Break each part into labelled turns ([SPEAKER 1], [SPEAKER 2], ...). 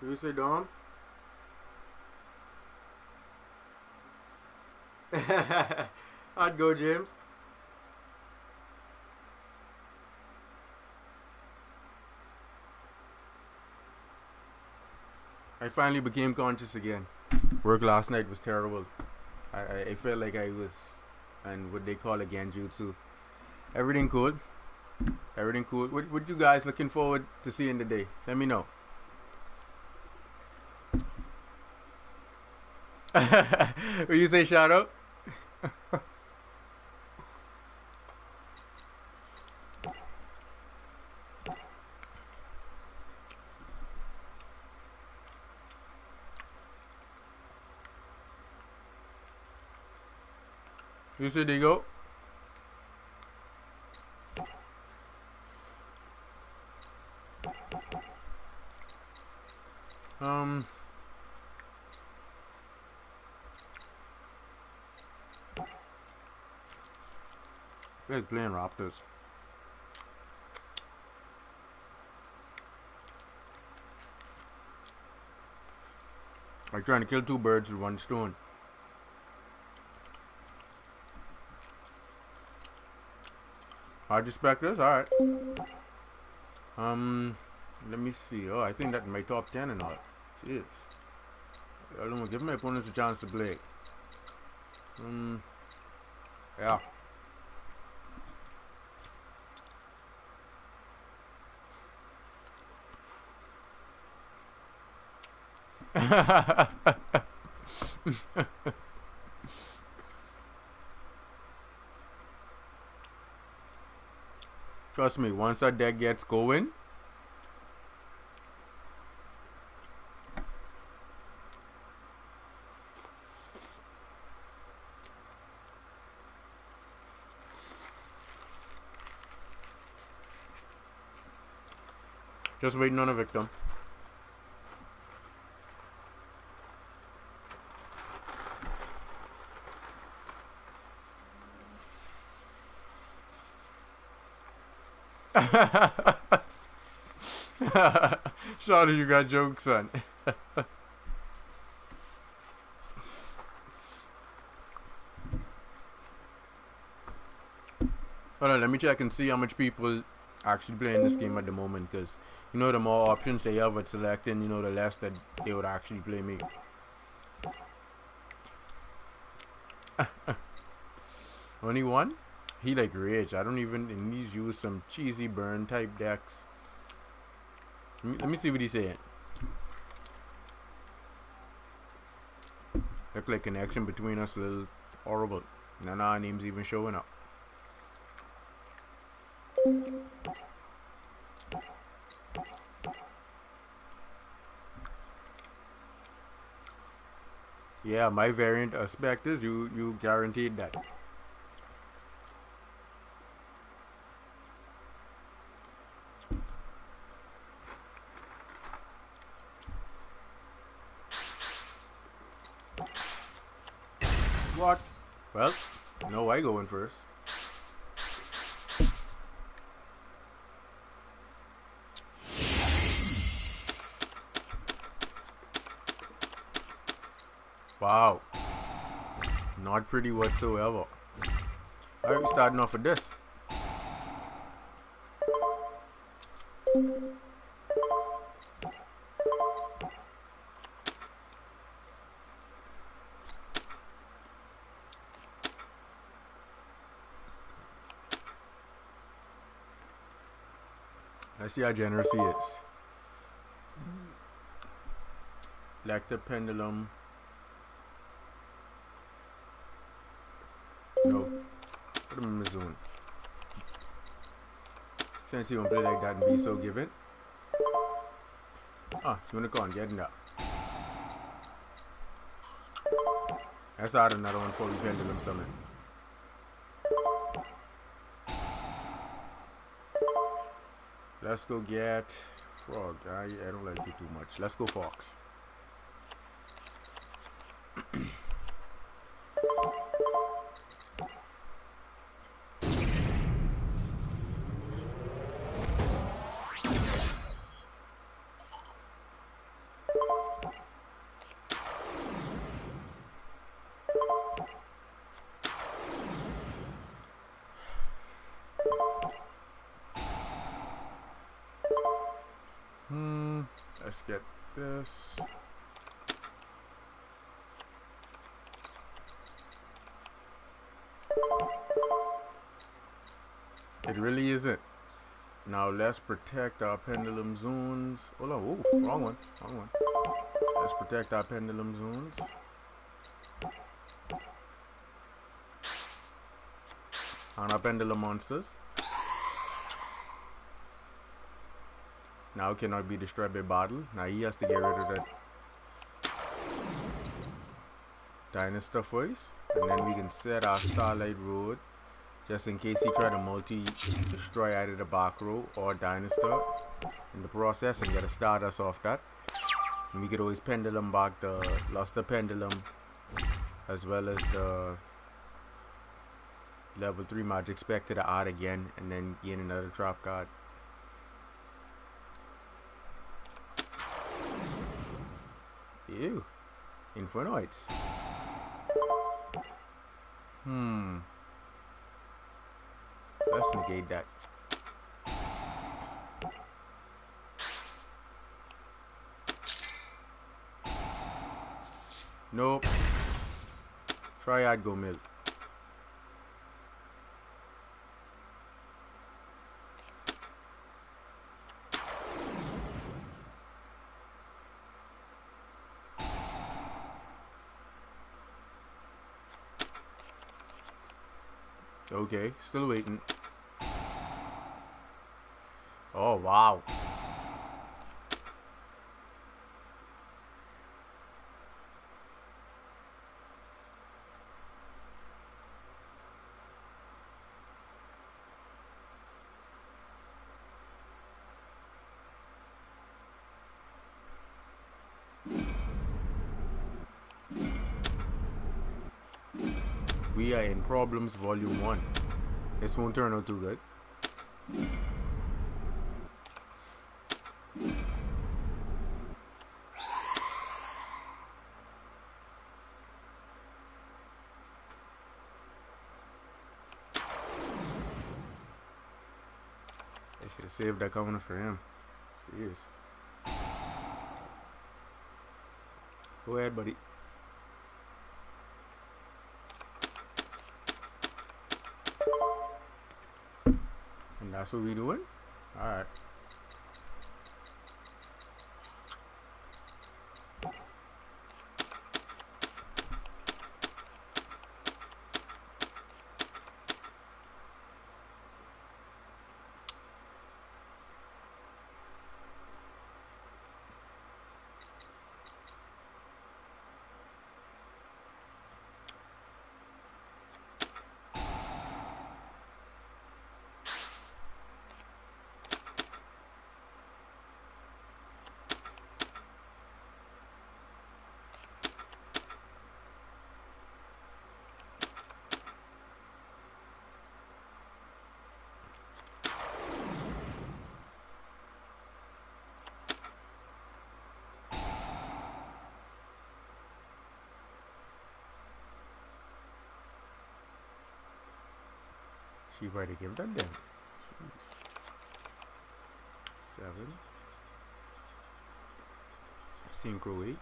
[SPEAKER 1] You say Dom? I'd go, James. I finally became conscious again. Work last night was terrible. I felt like I was, and what they call again, jutsu. Everything cool. Everything cool. What you guys looking forward to seeing today? Let me know. Will you say shout out? You say they go? Um, they're playing Raptors. I'm trying to kill two birds with one stone. How'd you spec this? Alright. Let me see. Oh, I think that's my top 10 and all. Jeez. I don't know, give my opponents a chance to play. Yeah. Trust me, once that deck gets going, just waiting on a victim. Sorry, you got jokes, son. Hold on, let me check and see how much people actually playing this game at the moment. Because you know, the more options they have at selecting, you know, the less that they would actually play me. Only one? He like rage. I don't even. And he's used some cheesy burn type decks. Let me see what he's saying. Look like connection between us a little horrible. None of our names even showing up. Yeah, my variant aspect is you guaranteed that. What? Well, no, I going first. Wow. Not pretty whatsoever. Alright, we're starting off with this. Let's see how generous he is. Like the pendulum. No. Put him in the zone. Since he won't play like that and be so given. Ah, unicorn, get in there. Let's add another one for the pendulum summon. Let's go get frog. I don't like you too much. Let's go fox. Let's get this. It really isn't. Now let's protect our pendulum zones. Hold on, ooh, wrong one, wrong one. Let's protect our pendulum zones. On our pendulum monsters. Now cannot be destroyed by battle. Now he has to get rid of that Dinosaur first. And then we can set our Starlight Road. Just in case he try to multi-destroy either the back row or Dinosaur in the process and get a Stardust off that. And we could always pendulum back the Luster Pendulum as well as the level 3 Magic Spectre to add again and then gain another trap card. Ew. Infernoids. Let's negate that. Nope. Triad go mill. Okay, still waiting. Oh, wow. We are in Problems Volume 1. This won't turn out too good. I should have saved that coming for him. Jeez. Go ahead, buddy. And that's what we doing? Alright. She better give that down. Jeez. 7. Synchro 8.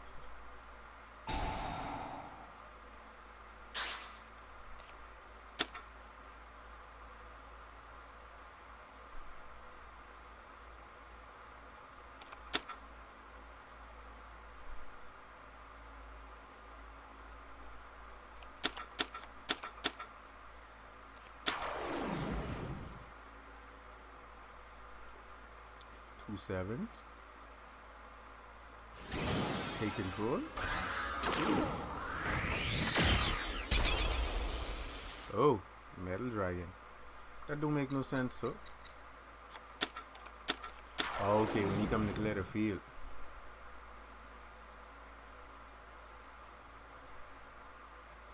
[SPEAKER 1] Two 7s. Take control. Oh, Metal Dragon. That don't make no sense though. Okay, when you come to clear the field.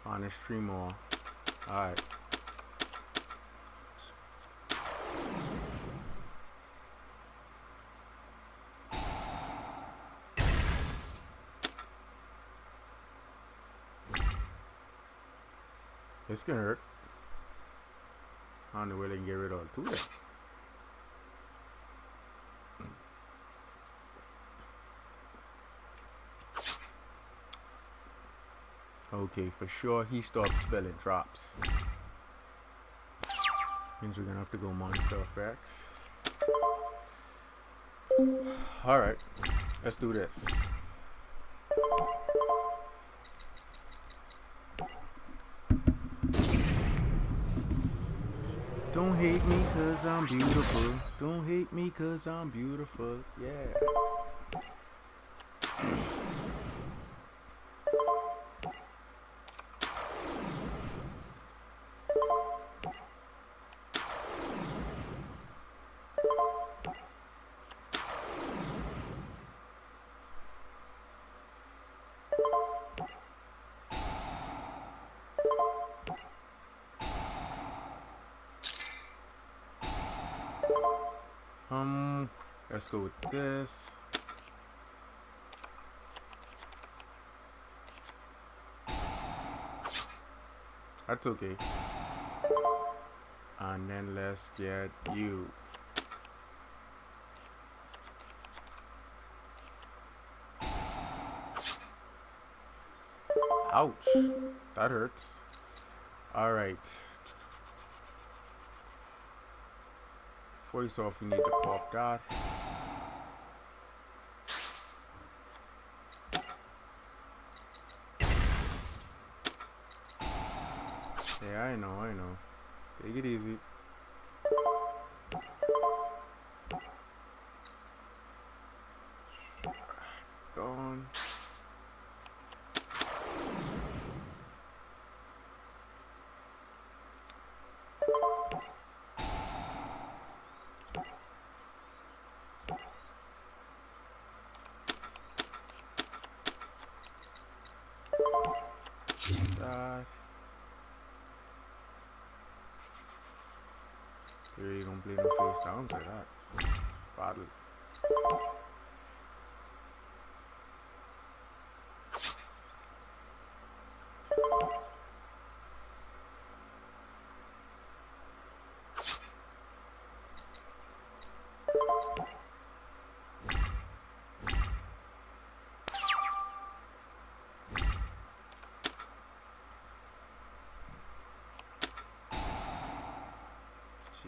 [SPEAKER 1] Honest 3 more. Alright. It's gonna hurt. I don't know where they can get rid of it too. Okay, for sure he stopped spelling drops. Means we're gonna have to go monster effects. Alright, let's do this. Don't hate me cause I'm beautiful. Don't hate me cause I'm beautiful. Yeah. Let's go with this. That's okay. And then let's get you. Ouch. That hurts. Alright. Before you off, we need to pop that. Yeah, I know. Take it easy. Gone. That. Here you don't play no face down to that. Battle.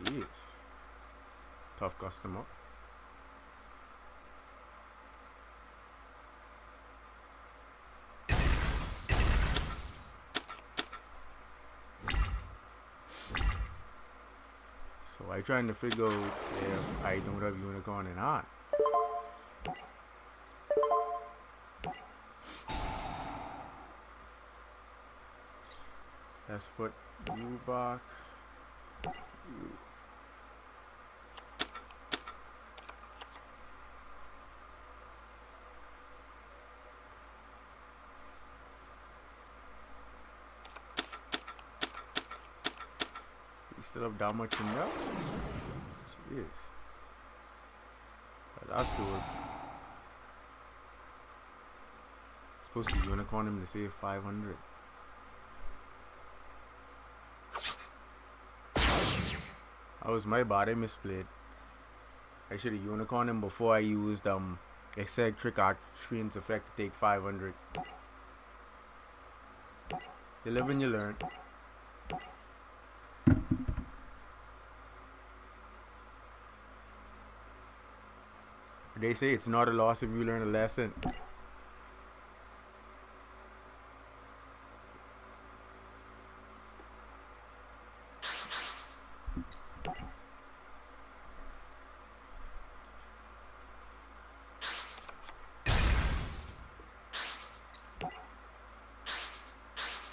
[SPEAKER 1] Jeez. Tough customer. So I trying to figure out if I don't have unicorn and not. Let's put you back. You. You still have that much in there? Jeez. But that's good. Supposed to unicorn him to save 500. That was my bad, I misplayed. I should have unicorn him before I used eccentric Archfiend's effect to take 500. You live and you learn. They say it's not a loss if you learn a lesson.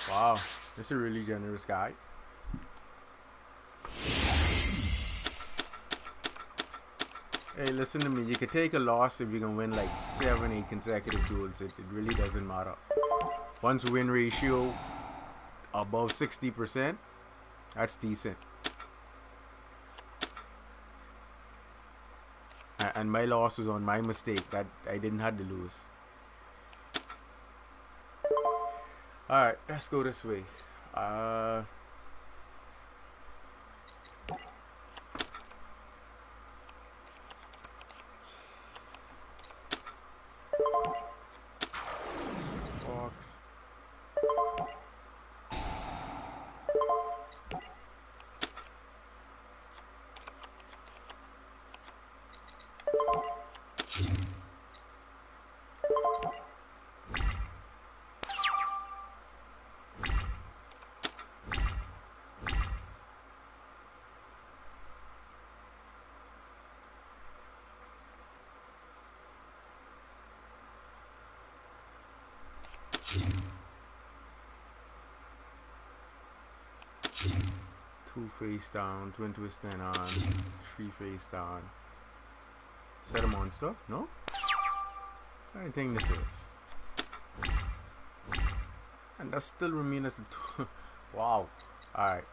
[SPEAKER 1] Wow, this is a really generous guy. Hey, listen to me. You could take a loss if you can win like 7-8 consecutive duels. It really doesn't matter. Once win ratio above 60%, that's decent. And my loss was on my mistake that I didn't have to lose. Alright, let's go this way. Box. Two face down, twin twist then on, three face down. Set a monster? No? I don't think this is. And that still remains as the two. Wow. Alright,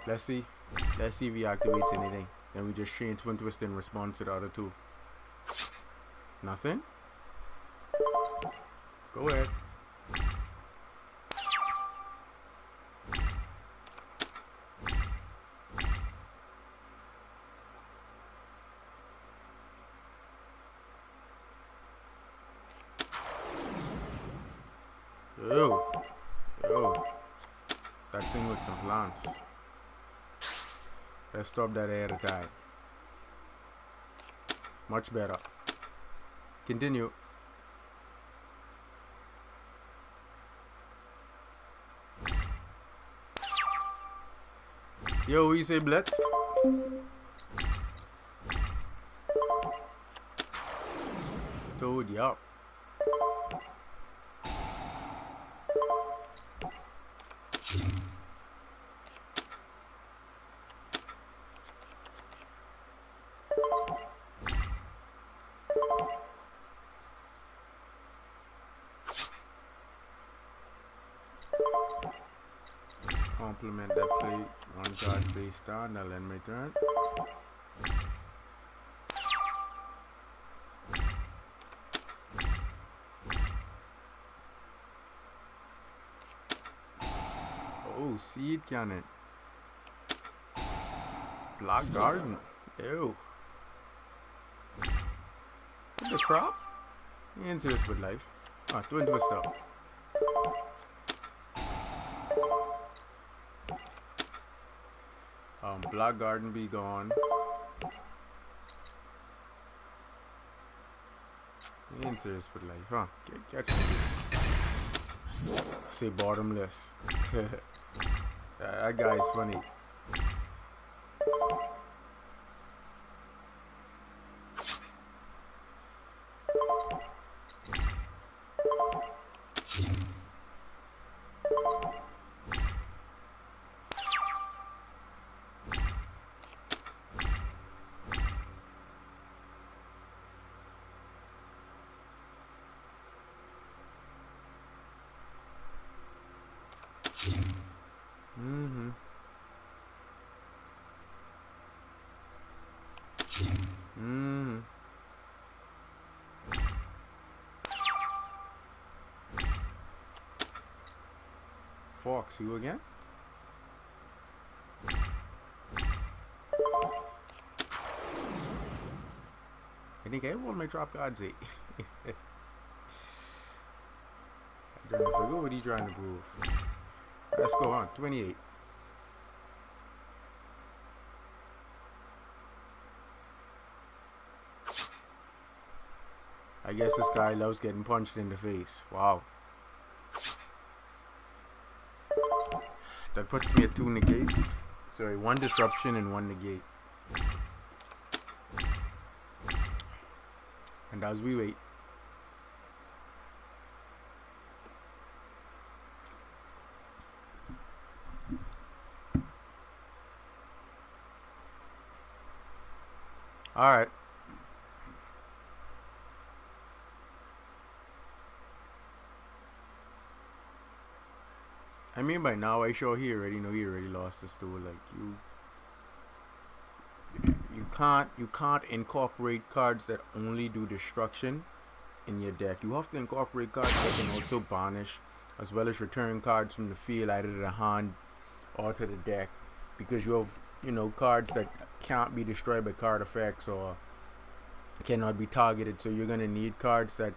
[SPEAKER 1] let's see. Let's see if he activates anything. Then we just chain twin twist in response to the other two. Nothing? Go ahead. Ew. Ew. That thing with some plants. Let's stop that ahead of time. Much better. Continue. Yo, you say blitz? Toad, yup. Complement that play. One card face down. I'll end my turn. Oh, seed cannon. Black garden. Ew. The crop? He ain't serious with life. Ah, twin twist up. Black garden be gone. He ain't serious with life, huh? Catch me. Say bottomless. That guy's funny. Fox, you again? I think I want my drop cards 8. I'm trying to figure what he's trying to prove. Let's go on. 28. I guess this guy loves getting punched in the face. Wow. That puts me at 2 negates. Sorry, 1 disruption and 1 negate. And as we wait. Alright. I mean, by now, I sure he already know he already lost this duel. Like you can't incorporate cards that only do destruction in your deck. You have to incorporate cards that can also banish, as well as return cards from the field either to the hand or to the deck, because you have, you know, cards that can't be destroyed by card effects or cannot be targeted. So you're gonna need cards that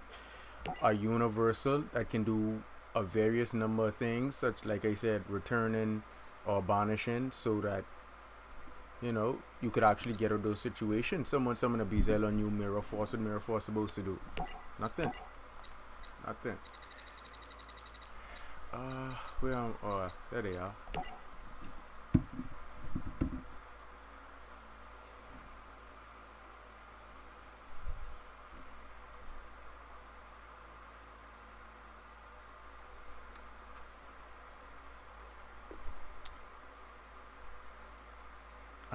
[SPEAKER 1] are universal, that can do a various number of things, such like I said, returning or banishing, so that, you know, you could actually get out of those situations. Someone summon a Bezel on you, Mirror Force. What Mirror Force supposed to do? Nothing. Nothing. Where am? Oh, there they are.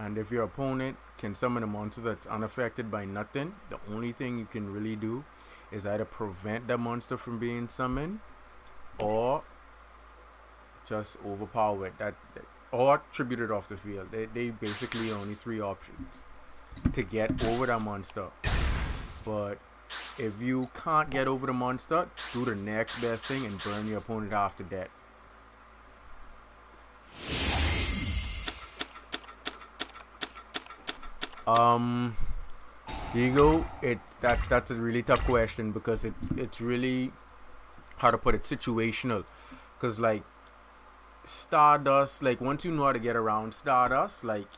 [SPEAKER 1] And if your opponent can summon a monster that's unaffected by nothing, the only thing you can really do is either prevent that monster from being summoned or just overpower it. Or tribute it off the field. They basically only three options to get over that monster. But if you can't get over the monster, do the next best thing and burn your opponent after that. Diego, that's a really tough question because it's really, how to put it, situational. Because like Stardust, like once you know how to get around Stardust, like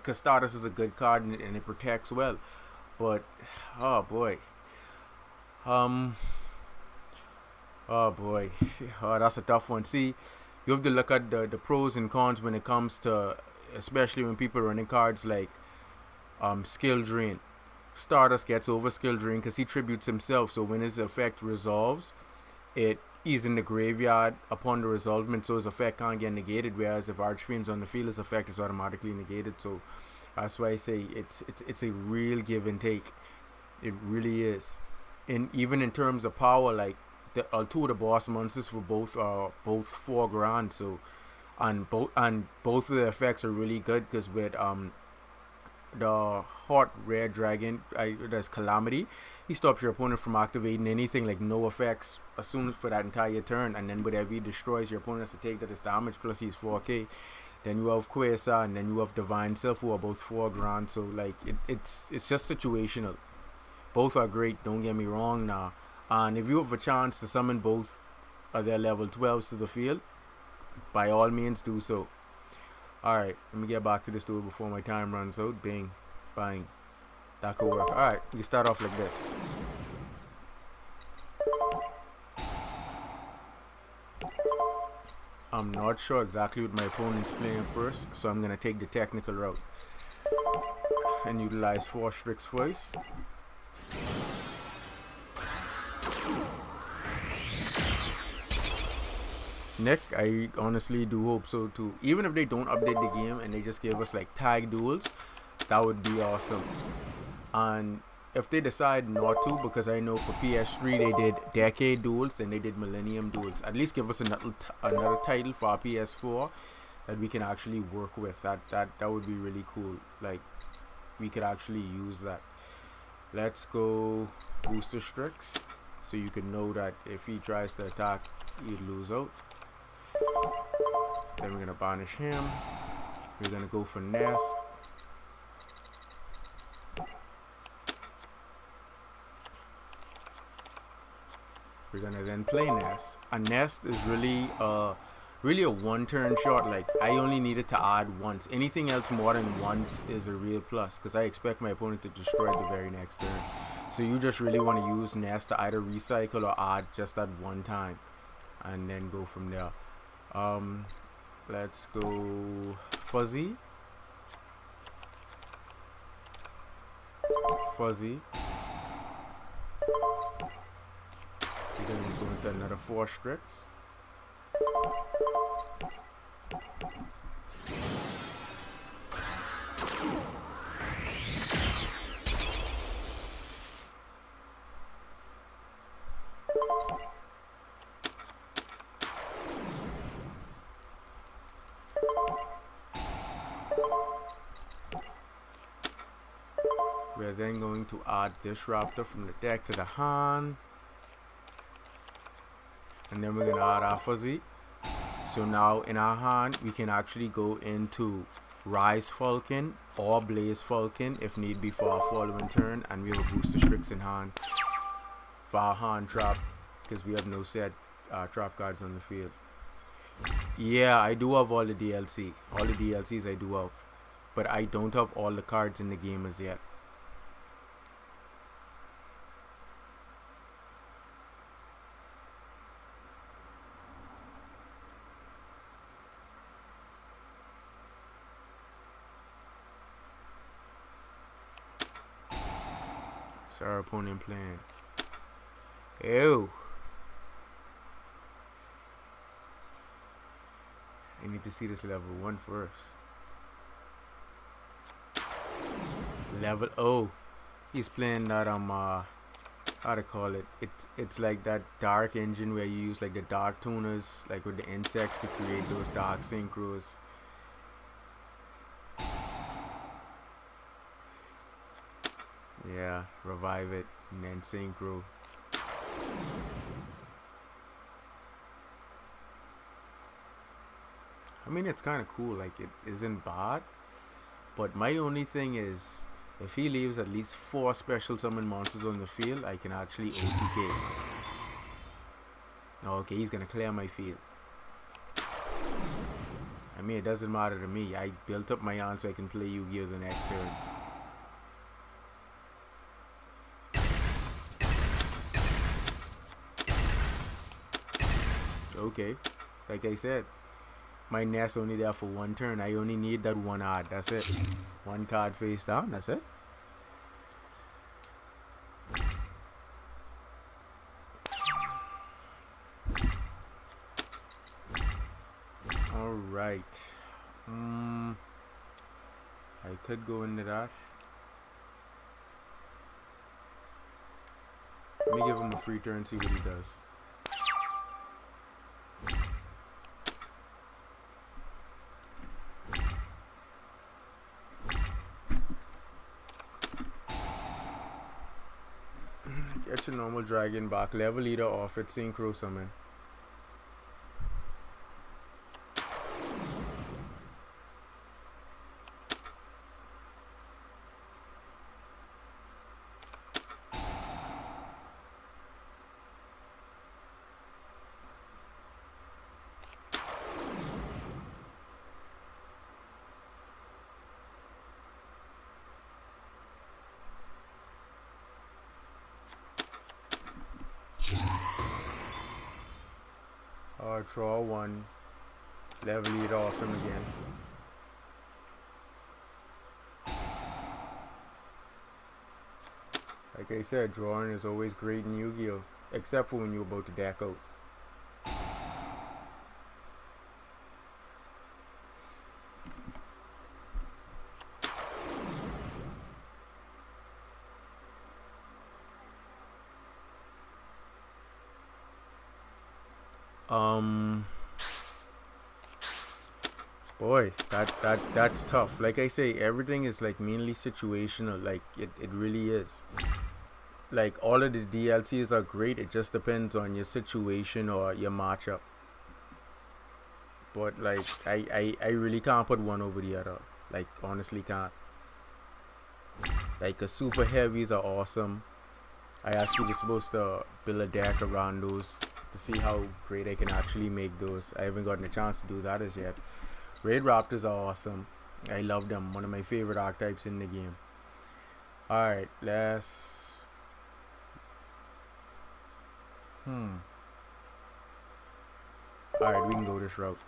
[SPEAKER 1] cause Stardust is a good card and it protects well. But oh boy, um, oh boy, oh, that's a tough one. See, you have to look at the pros and cons when it comes to, especially when people are running cards like skill drain. Stardust gets over skill drain because he tributes himself. So when his effect resolves, he's in the graveyard upon the resolvement, so his effect can't get negated. Whereas if Archfiend's on the field, his effect is automatically negated. So that's why I say it's a real give and take. It really is. And even in terms of power, like two of the boss monsters for both are both 4 grand. So and both of the effects are really good because with the hot red dragon, there's Calamity. He stops your opponent from activating anything, like no effects as soon as for that entire turn, and then whatever he destroys, your opponent has to take that as damage plus he's 4k. Then you have Quasar, and then you have Divine Self, who are both 4 grand. So like it's just situational. Both are great, don't get me wrong now. And if you have a chance to summon both of their level 12s to the field, by all means do so. Alright, let me get back to this duel before my time runs out. Bing, bang. That could work. Alright, we start off like this. I'm not sure exactly what my opponent's playing first, so I'm going to take the technical route and utilize 4 Strix first. Nick, I honestly do hope so too. Even if they don't update the game and they just give us like tag duels, that would be awesome. And if they decide not to, because I know for PS3 they did decade duels, then they did millennium duels. At least give us another title for our PS4 that we can actually work with. That would be really cool. Like we could actually use that. Let's go booster Strix, so you can know that if he tries to attack, he'd lose out. Then we're gonna banish him. We're gonna go for Nest. We're gonna then play Nest. A Nest is really a 1-turn shot. Like I only needed to add once. Anything else more than once is a real plus, because I expect my opponent to destroy the very next turn. So you just really want to use Nest to either recycle or add just that one time, and then go from there. Let's go Fuzzy. Fuzzy. We're going to go into another 4 Strix. We're then going to add Disruptor from the deck to the hand. And then we're going to add our Fuzzy. So now in our hand, we can actually go into Rise Falcon or Blaze Falcon if need be for our following turn. And we have a Booster Strix in hand for our hand trap, because we have no set trap cards on the field. Yeah, I do have all the DLC. All the DLCs I do have. But I don't have all the cards in the game as yet. So our opponent playing. Ew. I need to see this level 1 first. Level. Oh, he's playing that how to call it? It's like that dark engine where you use like the dark tuners, like with the insects to create those dark synchros. Yeah, revive it and then synchro. I mean, it's kind of cool. Like it isn't bad, but my only thing is, if he leaves at least 4 special summon monsters on the field, I can actually OTK. Okay, he's gonna clear my field. I mean, it doesn't matter to me. I built up my hand so I can play Yu-Gi-Oh! The next turn. Okay, like I said, my nest only there for 1 turn. I only need that 1 art. That's it. 1 card face down. That's it. All right. I could go into that. Let me give him a free turn, see what he does. Get your normal dragon back. Level leader off it. Synchro summon. Draw 1. Level leader off him again. Like I said, drawing is always great in Yu-Gi-Oh! Except for when you're about to deck out. Boy, that's tough. Like I say, everything is like mainly situational. Like it really is. Like all of the DLCs are great. It just depends on your situation or your matchup. But like I really can't put one over the other. Like honestly can't. Like the super heavies are awesome. I actually was supposed to build a deck around those to see how great I can actually make those. I haven't gotten a chance to do that as yet. Raid Raptors are awesome. I love them. One of my favorite archetypes in the game. Alright, let's... Alright, we can go this route.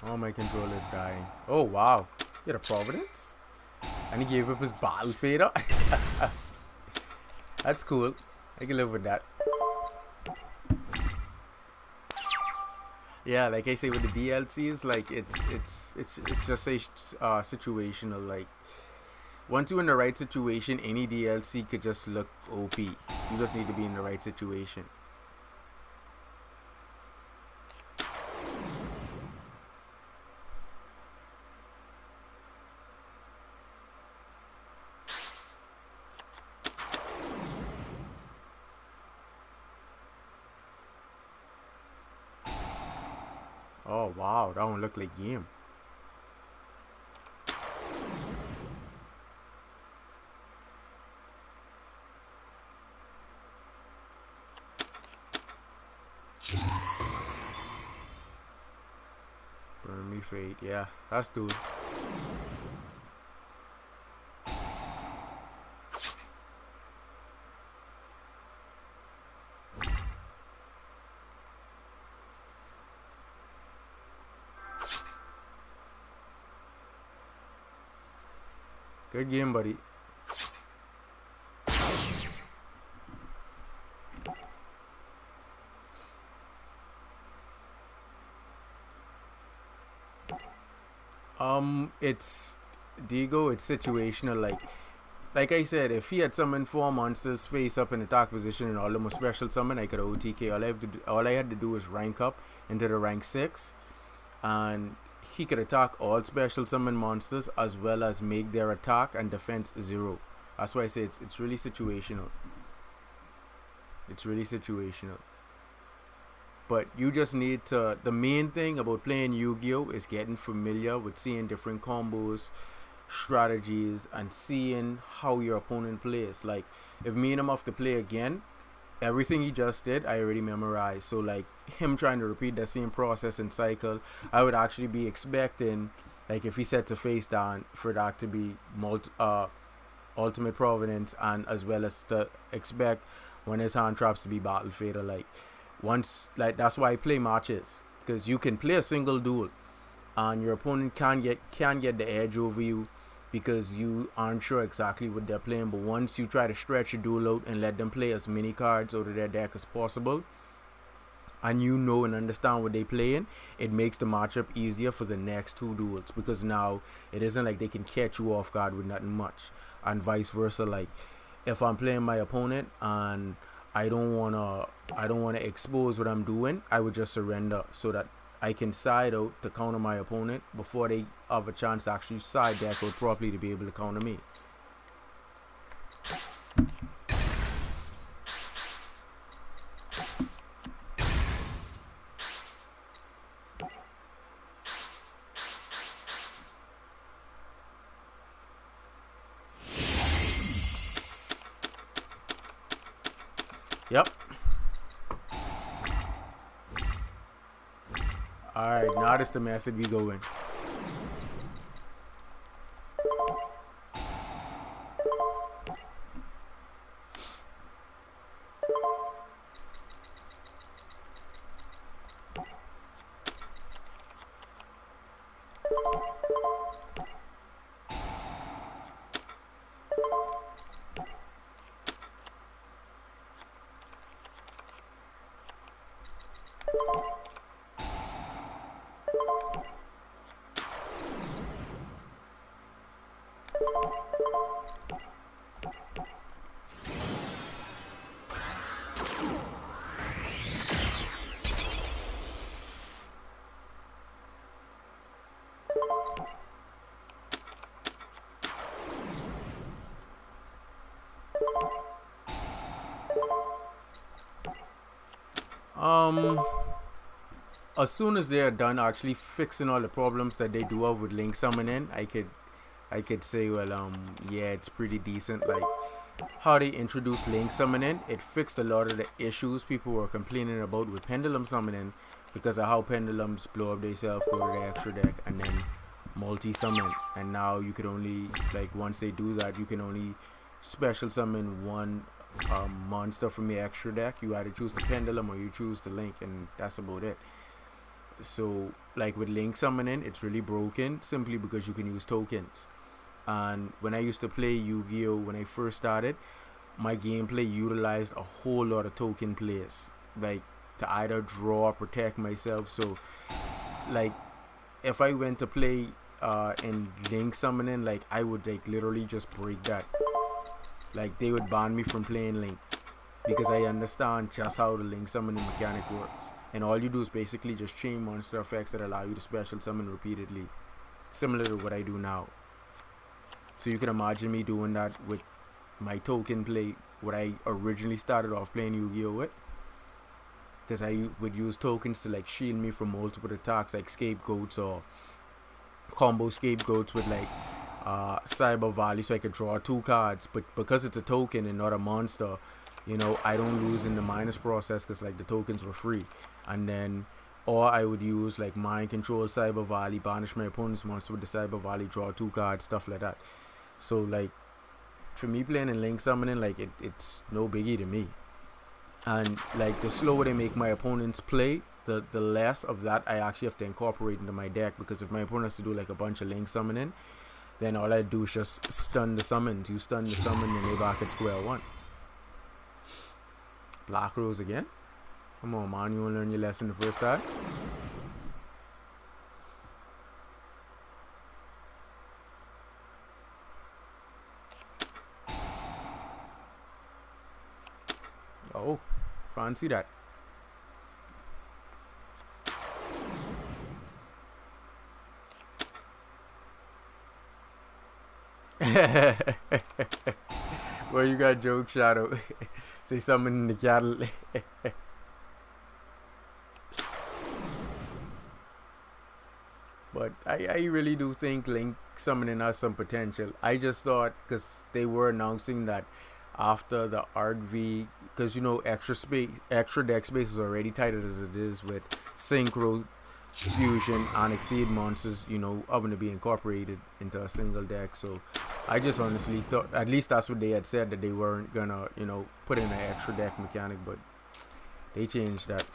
[SPEAKER 1] Oh, my controller's dying. Oh, wow. You had a Providence? And he gave up his Battle Fader? That's cool. I can live with that. Yeah, like I say with the DLCs, like it's just a situational. Like once you're in the right situation, any DLC could just look OP. You just need to be in the right situation. Oh wow, that one look like game. Burn me fate, yeah, that's doing. Good game, buddy. It's Diego. It's situational. Like I said, if he had summoned four monsters face up in attack position and all of them were special summon, I could OTK. All I had to do was rank up into the rank 6, and he could attack all special summon monsters as well as make their attack and defense 0. That's why I say it's really situational. It's really situational. But you just need to. The main thing about playing Yu-Gi-Oh is getting familiar with seeing different combos, strategies, and seeing how your opponent plays. Like, if me and him have to play again, everything he just did I already memorized. So like him trying to repeat that same process and cycle, I would actually be expecting, like if he sets a face down, for that to be ultimate providence, and as well as to expect when his hand traps to be battle fatal. Like once, like that's why I play matches, because you can play a single duel and your opponent can get the edge over you because you aren't sure exactly what they're playing. But once you try to stretch a duel out and let them play as many cards out of their deck as possible, and you know and understand what they're playing, it makes the matchup easier for the next two duels, because now it isn't like they can catch you off guard with nothing much, and vice versa. Like if I'm playing my opponent and I don't wanna expose what I'm doing, I would just surrender so that I can side out to counter my opponent before they have a chance to actually side deck out properly to be able to counter me. Yep. Alright, now that's the method we go in. Um, as soon as they're done actually fixing all the problems that they do have with link summoning, I could say, well, yeah, it's pretty decent. Like how they introduced link summoning, it fixed a lot of the issues people were complaining about with pendulum summoning, because of how pendulums blow up themselves, go to the extra deck, and then multi summon. And now you could only, like once they do that, you can only special summon one monster from your extra deck. You either choose the pendulum or you choose the link, and that's about it. So like with link summoning, it's really broken simply because you can use tokens. And when I used to play Yu-Gi-Oh when I first started, my gameplay utilized a whole lot of token plays, like to either draw or protect myself. So like if I went to play in link summoning, like I would like literally just break that. Like they would ban me from playing link, because I understand just how the link summoning mechanic works. And all you do is basically just chain monster effects that allow you to special summon repeatedly, similar to what I do now. So you can imagine me doing that with my token play, what I originally started off playing Yu-Gi-Oh with, because I would use tokens to like shield me from multiple attacks, like scapegoats or combo scapegoats with like Cyber Valley, so I could draw two cards. But because it's a token and not a monster, I don't lose in the minus process, because like the tokens were free. And then, or I would use like mind control Cyber Valley, banish my opponent's monster with the Cyber Valley, draw two cards, stuff like that. So like for me playing in link summoning, like it's no biggie to me. And like the slower they make my opponents play, the less of that I actually have to incorporate into my deck. Because if my opponent has to do like a bunch of link summoning, then all I do is just stun the summons. You stun the summon and they're back at square one. Black Rose again? Come on, man, you wanna learn your lesson the first time? Fancy that. Well, you got joke, Shadow. Say something in the cattle. But I really do think Link summoning has some potential. I just thought because they were announcing that after the Arc V, because you know extra space, extra deck space is already tight as it is with Synchro, Fusion, and Exceed monsters. You know, are going to be incorporated into a single deck. So I just honestly thought, at least that's what they had said, that they weren't gonna, you know, put in an extra deck mechanic, but they changed that.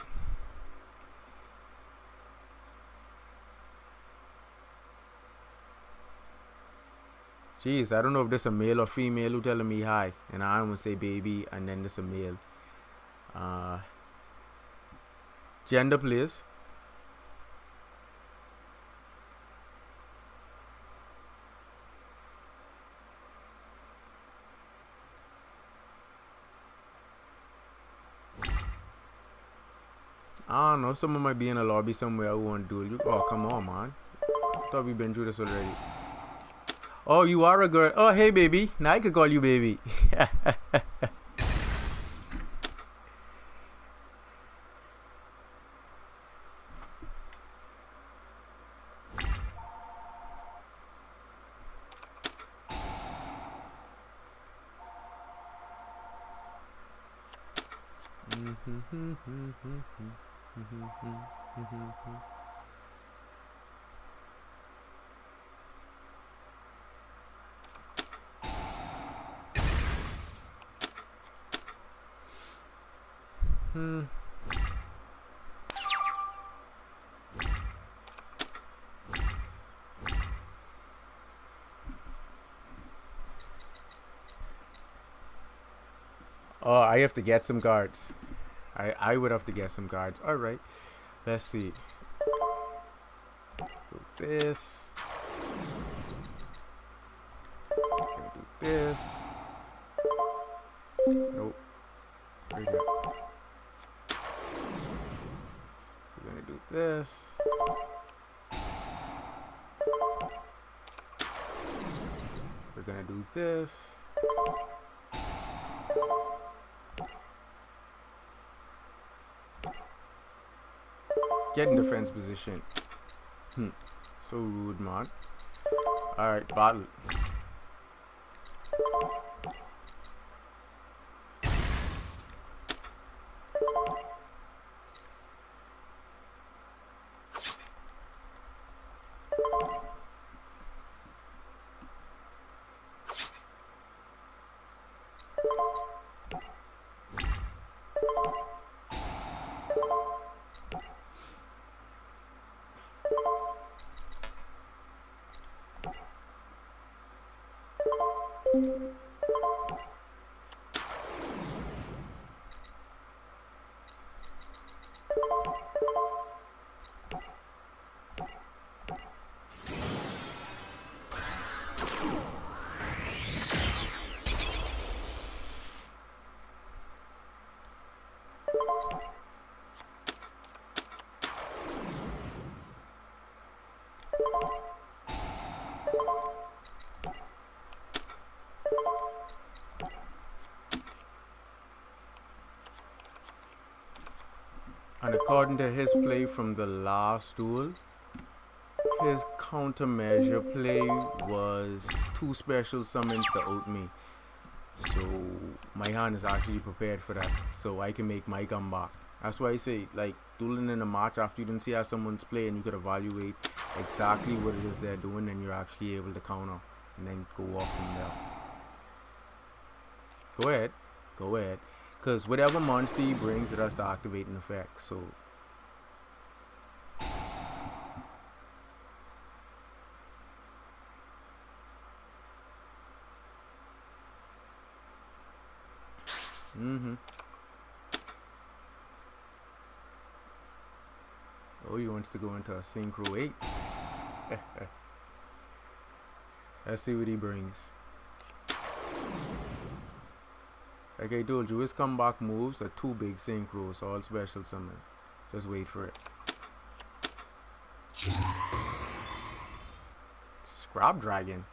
[SPEAKER 1] Jeez, I don't know if this a male or female who telling me hi, and I would say baby, and then this a male. Uh, Gender, please. I don't know. Someone might be in a lobby somewhere who want to duel you. Oh, come on, man. I thought we've been through this already. Oh, you are a girl. Oh, hey, baby. Now I can call you baby. Oh, I have to get some cards. I would have to get some cards. All right. Let's see. Do this. Gonna do this. Nope. Right there. We're gonna do this. We're gonna do this. Get in defense position. So rude, man. Alright, battle. And according to his play from the last duel, his countermeasure play was 2 special summons to out me. So my hand is actually prepared for that. So I can make my comeback. That's why I say, like, dueling in a match after you didn't see how someone's play and you could evaluate exactly what it is they're doing, and you're actually able to counter and then go off from there. Go ahead. Go ahead. Because whatever monster he brings, it has to activate an effect. So oh, he wants to go into a Synchro 8. Let's see what he brings. Like I told you, his comeback moves are too big synchro, so all special summon. Just wait for it. Scrap Dragon.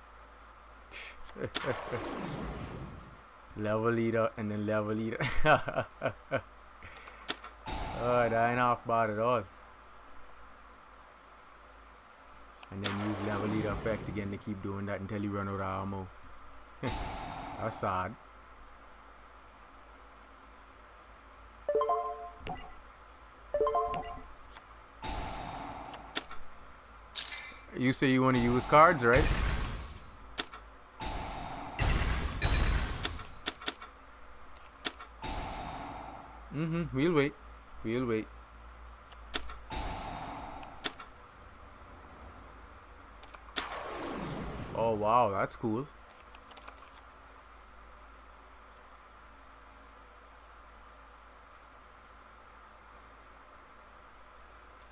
[SPEAKER 1] Level leader and then level leader. Oh, that ain't half bad at all. And then use level leader effect again to keep doing that until you run out of ammo. That's sad. You say you want to use cards, right? We'll wait. We'll wait. Oh wow, that's cool.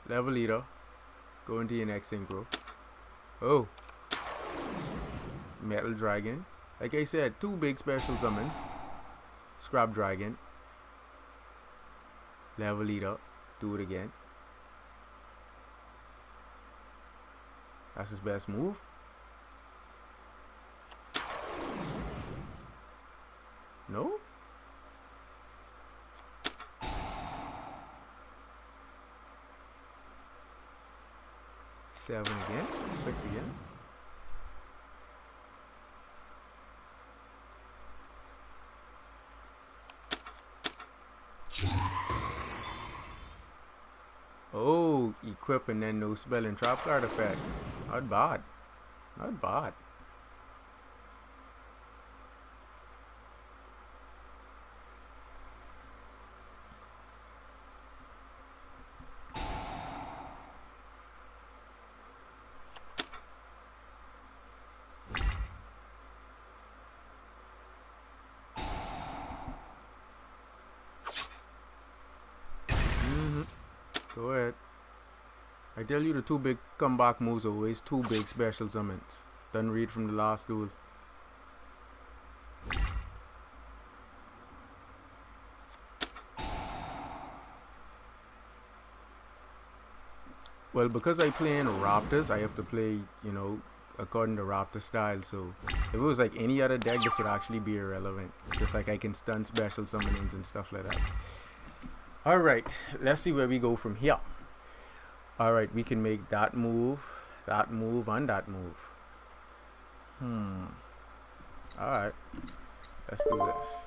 [SPEAKER 1] Level leader. Go into your next synchro. Oh. Metal Dragon. Like I said, two big special summons. Scrap Dragon. Level leader. Do it again. That's his best move. No? Seven again. 6 again. Oh, equip and then no spell and trap card effects. Not bad. Not bad. Go ahead. I tell you, the two big comeback moves are always two big special summons. Done read from the last duel. Well, because I play in Raptors, I have to play, you know, according to Raptor style. So if it was like any other deck, this would actually be irrelevant. Just like I can stun special summonings and stuff like that. Alright, let's see where we go from here. Alright, we can make that move, and that move. Alright, let's do this.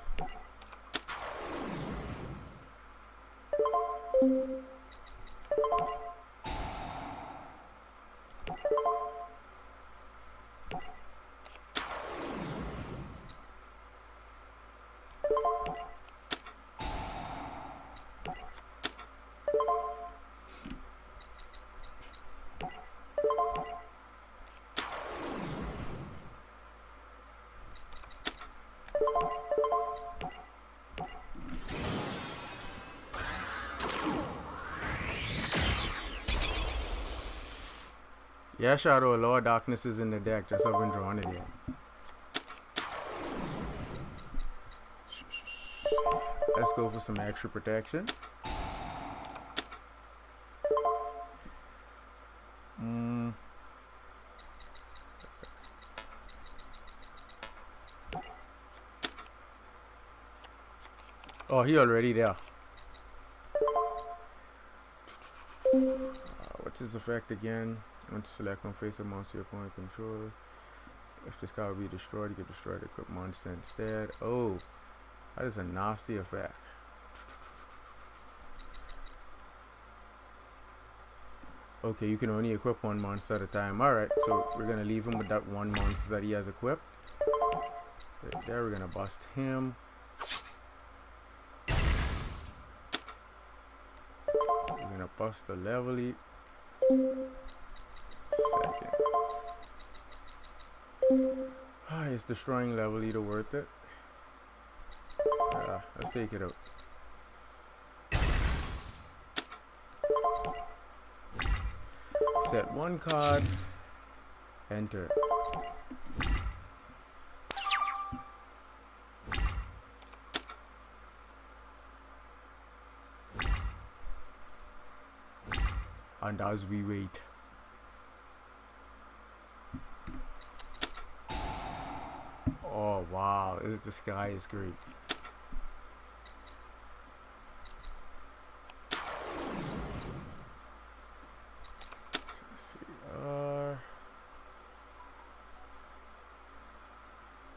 [SPEAKER 1] Yeah, Shadow, a lot of darkness is in the deck, just haven't drawn it yet. Let's go for some extra protection. Oh, he already there. What's his effect again? Once select one face a monster your opponent control. If this card will be destroyed, you can destroy the equipped monster instead. Oh, that is a nasty effect. Okay, you can only equip one monster at a time. Alright, so we're gonna leave him with that one monster that he has equipped. Right there, we're gonna bust him. We're gonna bust the level lead. Second. Is destroying level leader worth it? Let's take it out. Set one card. Enter. And as we wait. Oh wow, the sky is great. Let's see.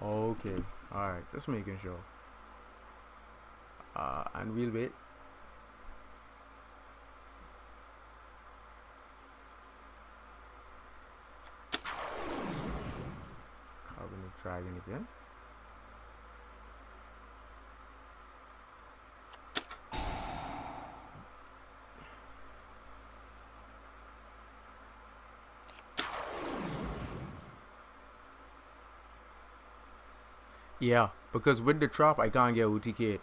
[SPEAKER 1] Okay. Alright, just making sure. And we'll wait. Carbon dragon again. Yeah, because with the trap I can't get OTK.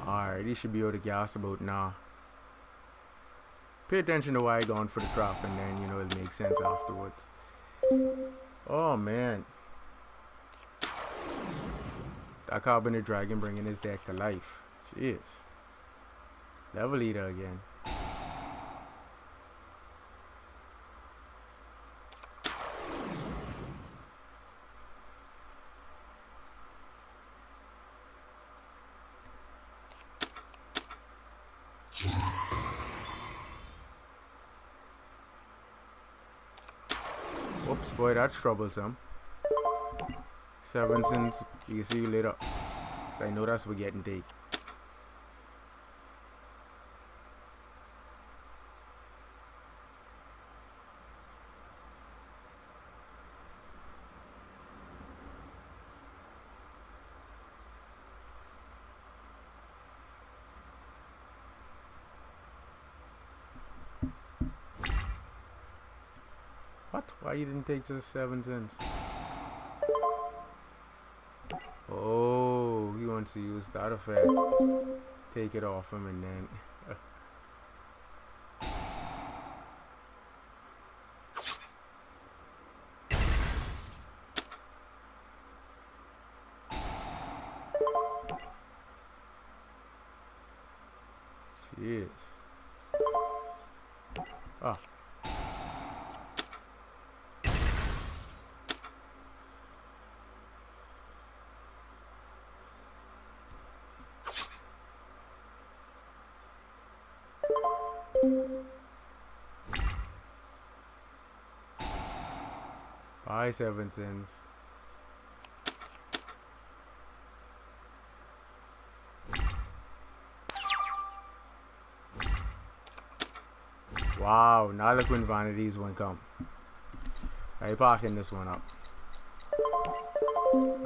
[SPEAKER 1] Alright, he should be able to gas about now. Pay attention to why I gone for the trap, and then, you know, it'll make sense afterwards. Oh, man. That Carbonate Dragon bringing his deck to life. Jeez. Level Eater again. Whoops, boy, that's troublesome. 7 cents. You see you later. So I know that's what we're getting take. What? Why you didn't take the 7 cents? Oh, he wants to use that effect. Take it off him and then... Jeez. Ah. Buy 7 cents. Wow, now look when Vanity's one come. I parking this one up.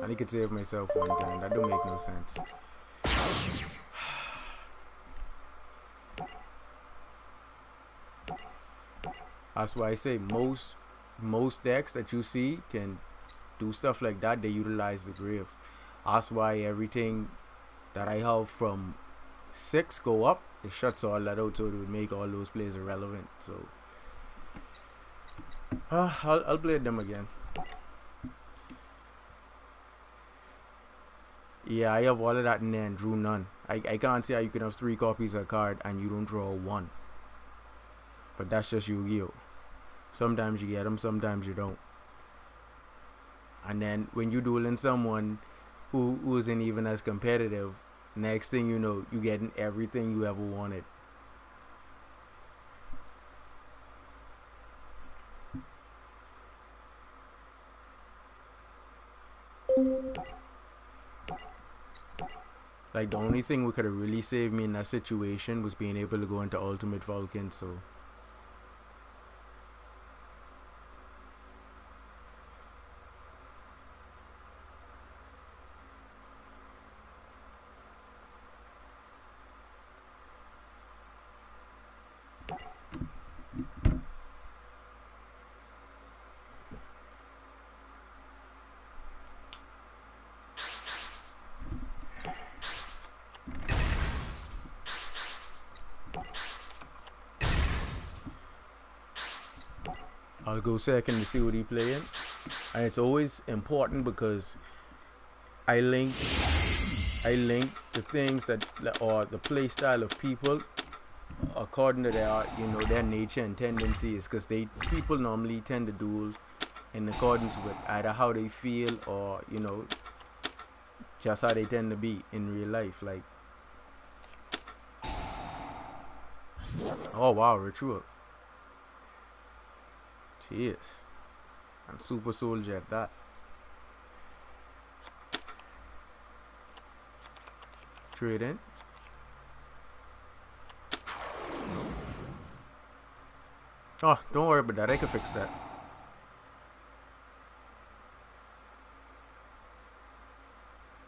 [SPEAKER 1] I need to save myself one turn. That don't make no sense. That's why I say most decks that you see can do stuff like that. They utilize the grave. That's why everything that I have from 6 go up. It shuts all that out, so it would make all those plays irrelevant. So I'll play them again. Yeah, I have all of that and then drew none. I can't see how you can have 3 copies of a card and you don't draw 1. But that's just Yu-Gi-Oh! Sometimes you get them, sometimes you don't. And then when you dueling someone who isn't even as competitive, next thing you know, you getting everything you ever wanted. Like, the only thing that could have really saved me in that situation was being able to go into Ultimate Vulcan, so... I'll go second to see what he's playing. And it's always important because I link the things that, or the play style of people according to their, you know, their nature and tendencies, because people normally tend to duel in accordance with either how they feel or, you know, just how they tend to be in real life. Like, oh wow, ritual. Cheers. And super soldier at that. Trade in. No. Oh, don't worry about that. I can fix that.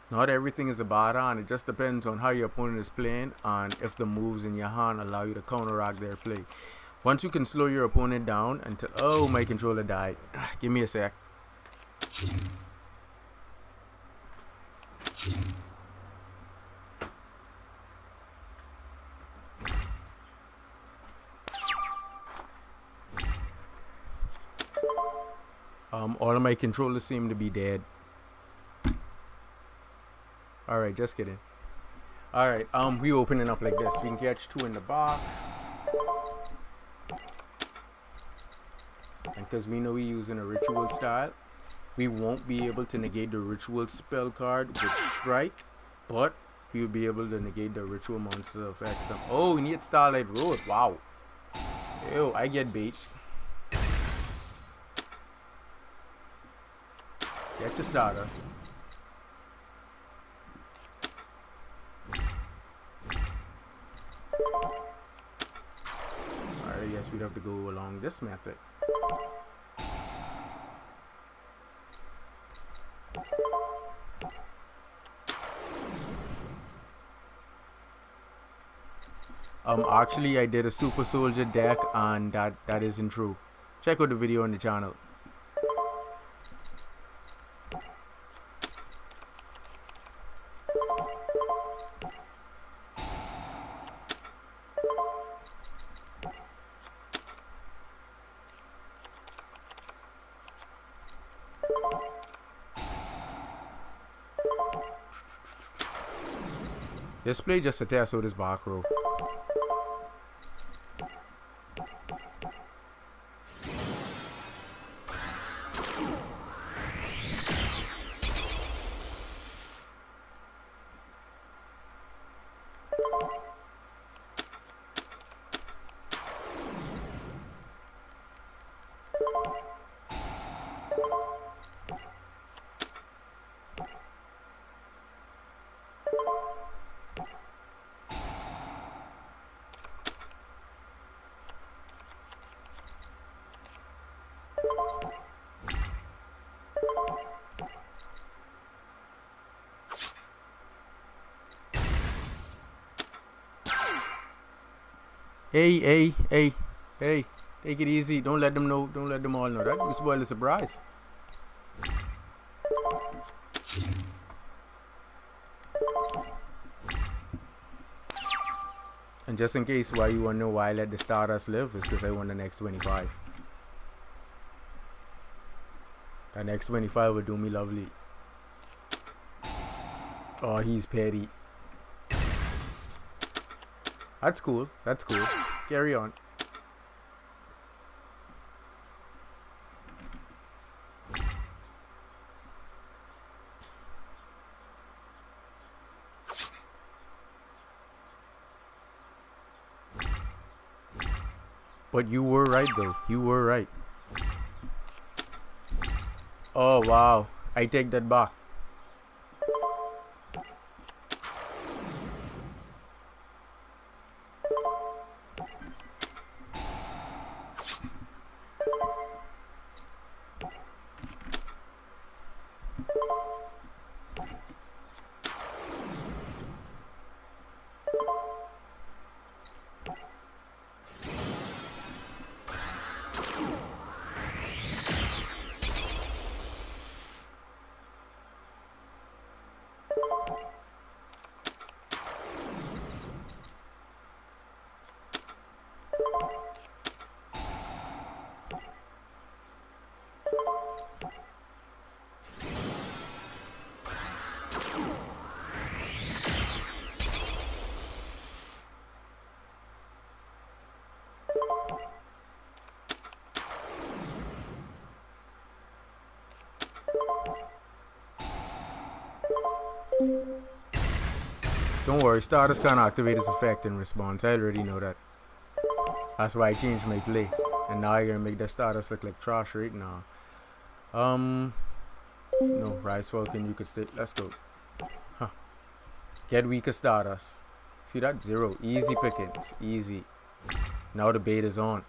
[SPEAKER 1] Not everything is a bad hand. It just depends on how your opponent is playing and if the moves in your hand allow you to counteract their play. Once you can slow your opponent down until... Oh, my controller died. Give me a sec. All of my controllers seem to be dead. Alright, just kidding. Alright, we opening up like this. We can catch 2 in the box. And because we know we're using a ritual style, we won't be able to negate the ritual spell card with strike, but we'll be able to negate the ritual monster effects. Oh, we need Starlight Road. Wow. Ew, I get bait. Get your Stardust. Alright, I guess we'd have to go along this method. Actually, I did a Super Soldier deck, and that isn't true. Check out the video on the channel. This play just a test out this back row. Hey, take it easy. Don't let them know. Don't let them all know that. You spoil the surprise. And just in case why you want to know why I let the Stardust live, is because I won the next 25. That next 25 would do me lovely. Oh, he's petty. That's cool. That's cool. Carry on. But you were right though. You were right. Oh wow. I take that back. Don't worry, Stardust can't activate its effect in response. I already know that. That's why I changed my play. And now I'm gonna make that Stardust look like trash right now. No, Rise Falcon, you could stay. Let's go. Huh. Get weaker Stardust. See that? 0. Easy pickings. Easy. Now the bait is on.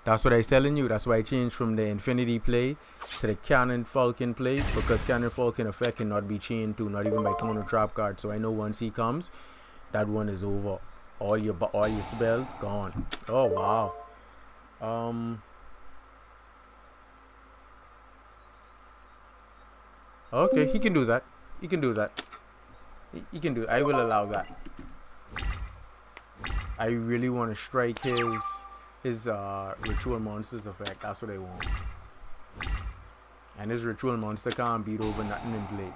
[SPEAKER 1] That's what I was telling you. That's why I changed from the Infinity play to the Cannon Falcon play, because Cannon Falcon effect cannot be chained to, not even by counter trap card. So I know once he comes, that one is over. All your spells gone. Oh wow. Okay, he can do that. He can do that. He can do it. I will allow that. I really want to strike his Ritual Monsters effect. That's what I want. And his Ritual Monster can't beat over nothing in play.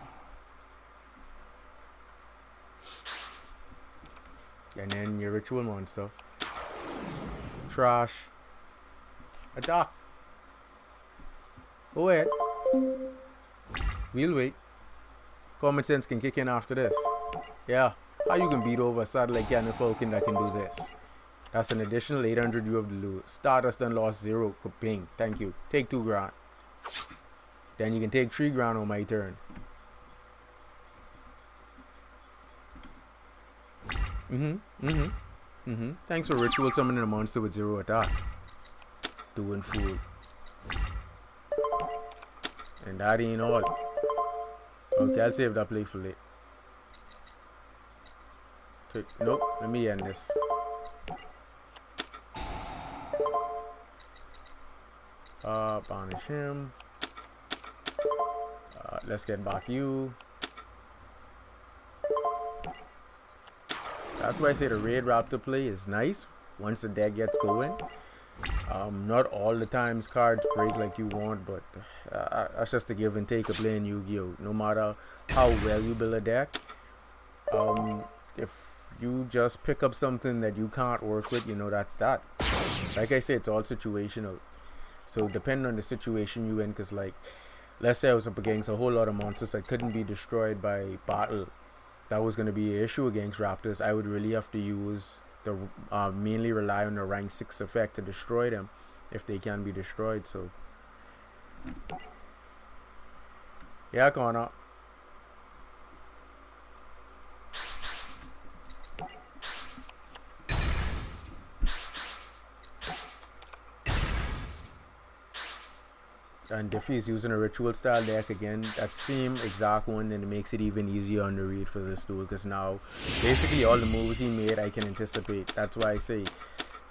[SPEAKER 1] And then your Ritual Monster. Trash. Attack. Go ahead. We'll wait. Common sense can kick in after this. Yeah. How you can beat over a side like Cannon Falcon that can do this? That's an additional 800 you have to lose. Stardust done lost 0. Ping. Thank you. Take 2 grand. Then you can take 3 grand on my turn. Thanks for ritual summoning a monster with 0 attack. Doing fool. And that ain't all. Okay, I'll save that play for late. Nope, let me end this. Banish him. Let's get back you. That's why I say the Raid Raptor play is nice once the deck gets going. Not all the times cards break like you want, but that's just a give and take of playing Yu-Gi-Oh! No matter how well you build a deck, if you just pick up something that you can't work with, you know that's that. Like I say, it's all situational. So depending on the situation you in, because like, let's say I was up against a whole lot of monsters that couldn't be destroyed by battle. That was going to be an issue against Raptors. I would really have to use the mainly rely on the rank 6 effect to destroy them if they can be destroyed. So yeah, Connor. And if he's using a ritual style deck again, that same exact one, then it makes it even easier on the read for this duel, because now basically all the moves he made I can anticipate. That's why I say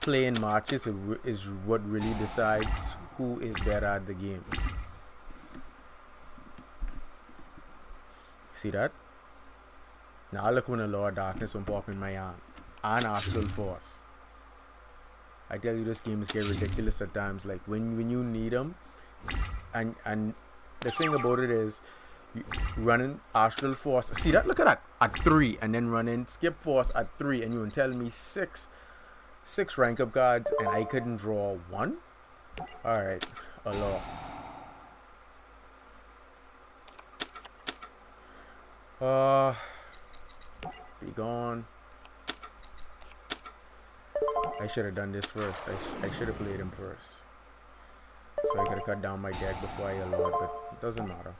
[SPEAKER 1] playing matches is what really decides who is better at the game. See that? Now look when the Lord of Darkness will pop in my hand. And Astral Force. I tell you, this game is getting ridiculous at times. Like when you need them. And the thing about it is running Astral Force. See that? Look at that. At 3. And then running Skip Force at 3. And you can tell me 6 rank up cards and I couldn't draw 1? Alright. Allah. Be gone. I should have done this first. I should have played him first. So I could have cut down my deck before I allowed, but it doesn't matter.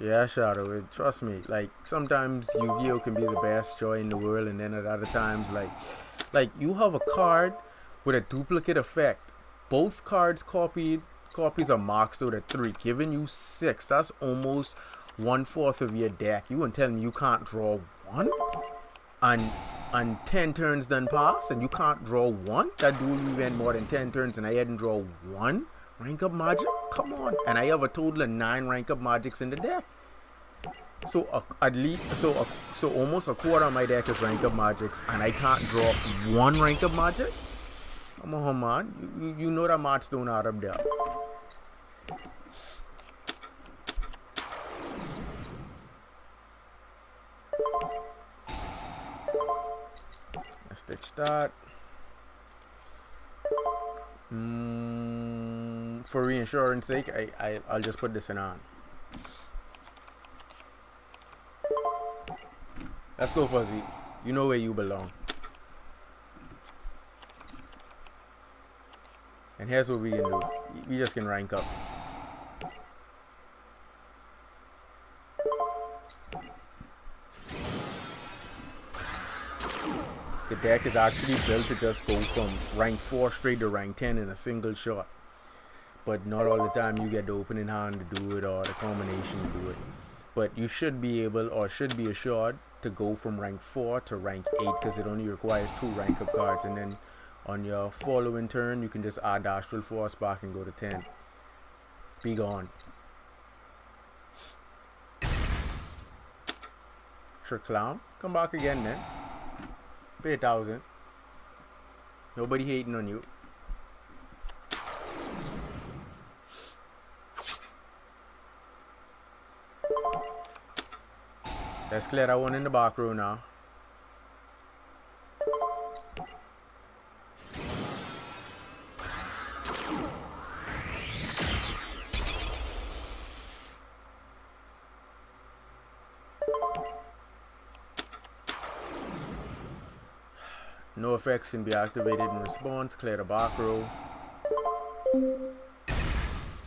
[SPEAKER 1] Yeah, Shadow, trust me, like sometimes Yu-Gi-Oh! Can be the best joy in the world, and then at other times like you have a card with a duplicate effect. Both cards copies are maxed out at 3, giving you 6. That's almost 1/4 of your deck. You wouldn't tell me you can't draw 1? And 10 turns done pass and you can't draw 1? That duel you went more than 10 turns and I hadn't draw 1 rank up magic? Come on. And I have a total of 9 rank up magics in the deck. So at least so almost a quarter of my deck is rank up magics and I can't draw 1 rank up magic? Come on, man. You know that match don't add up there. Let's stitch that. For reinsurance sake, I'll just put this in on. Let's go, Fuzzy. You know where you belong. And here's what we can do. We just can rank up. The deck is actually built to just go from rank 4 straight to rank 10 in a single shot. But not all the time you get the opening hand to do it or the combination to do it. But you should be able, or should be assured, to go from rank 4 to rank 8 because it only requires 2 rank up cards, and then on your following turn you can just add Astral Force back and go to 10. Be gone. Sure, clown, come back again, man. Pay 1,000. Nobody hating on you. Let's clear that one in the back row now. No effects can be activated in response. Clear the back row.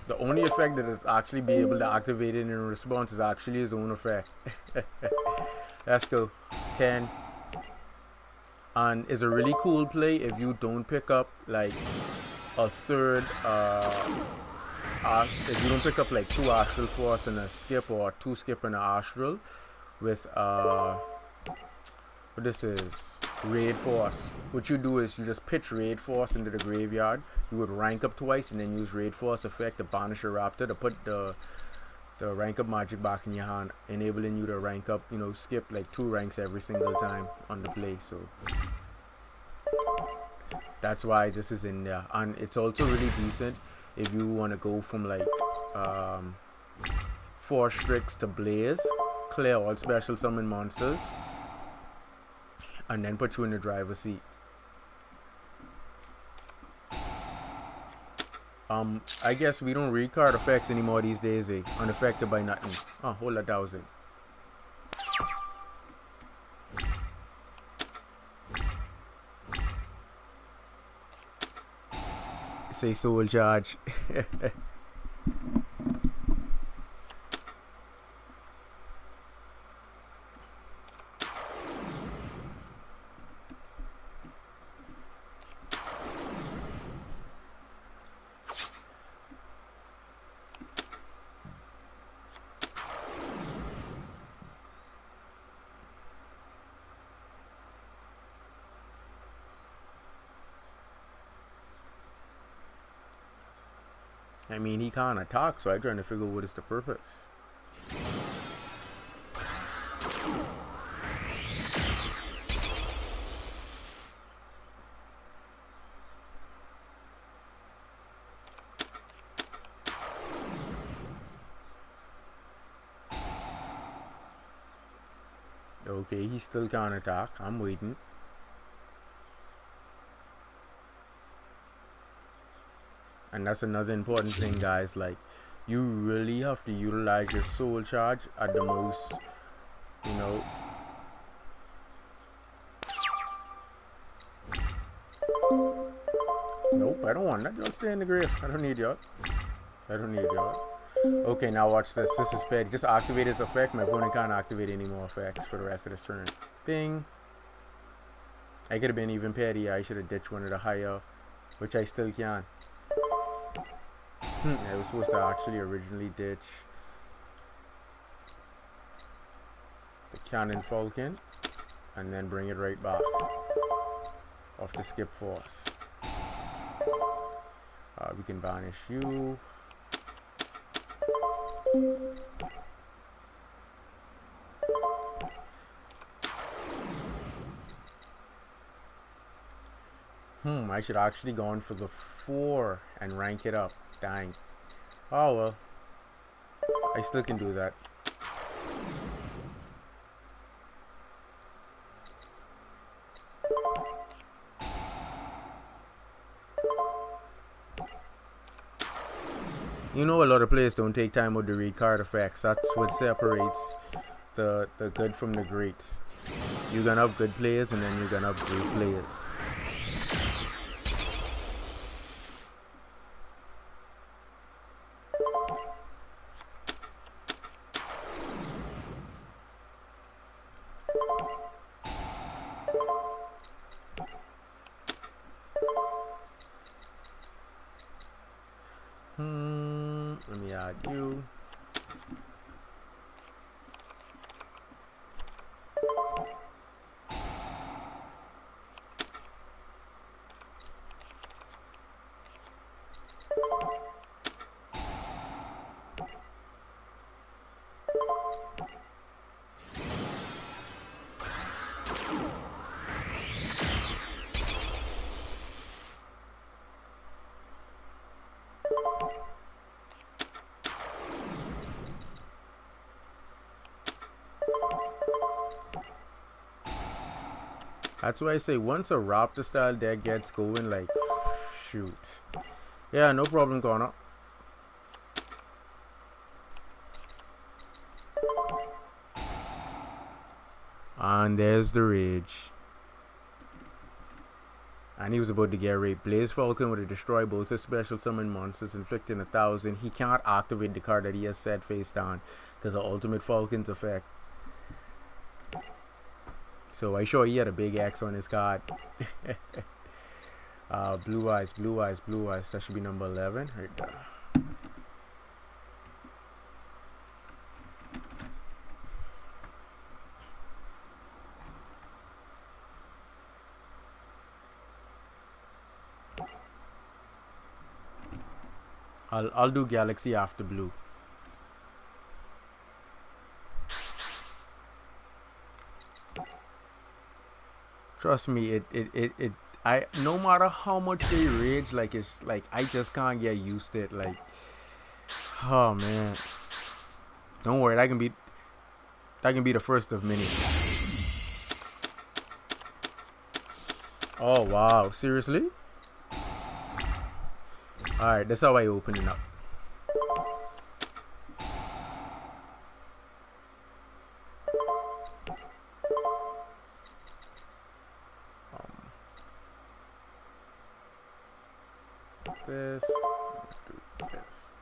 [SPEAKER 1] The only effect that is actually be able to activate it in response is actually his own effect. Let's go. 10. And it's a really cool play if you don't pick up like a third if you don't pick up like 2 Astral Force and a skip, or 2 skip and an Astral with what this is, Raid Force. What you do is you just pitch Raid Force into the graveyard. You would rank up twice and then use Raid Force effect to banish a raptor to put the rank up magic back in your hand, enabling you to rank up, you know, skip like 2 ranks every single time on the play. So that's why this is in there. And it's also really decent if you want to go from like 4 Strix to Blaze, clear all special summon monsters, and then put you in the driver's seat. I guess we don't read card effects anymore these days, eh? Unaffected by nothing. Oh, hold that 1,000. Say soul charge. I mean, he can't attack, so I'm trying to figure what is the purpose. Okay, he still can't attack. I'm waiting. And that's another important thing, guys. Like, you really have to utilize your soul charge at the most, you know. Nope, I don't want that. Y'all stay in the grave. I don't need y'all. I don't need y'all. Okay, now watch this. This is petty. Just activate his effect. My opponent can't activate any more effects for the rest of this turn. Bing. I could have been even petty. I should have ditched one of the higher, which I still can. I was supposed to actually originally ditch the Cannon Falcon and then bring it right back off the skip force. We can banish you. I should actually gone for the 4 and rank it up. Dang. Oh well. I still can do that. You know, a lot of players don't take time out to read card effects. That's what separates the good from the greats. You're gonna have good players, and then you're gonna have great players. Let me add you. That's why I say once a Raptor style deck gets going, like, shoot. Yeah, no problem, Connor. And there's the rage. And he was about to get raped. Blaze Falcon would have destroyed both his special summon monsters, inflicting 1,000. He cannot activate the card that he has set face down because of Ultimate Falcon's effect. So I sure he had a big X on his card. Blue eyes, blue eyes, blue eyes. That should be number 11 right there. I'll do Galaxy after blue. Trust me, it I no matter how much they rage, like it's like I just can't get used to it. Like, oh man, don't worry, that can be the first of many. Oh wow, seriously? Alright, that's how I open it up. This, do this.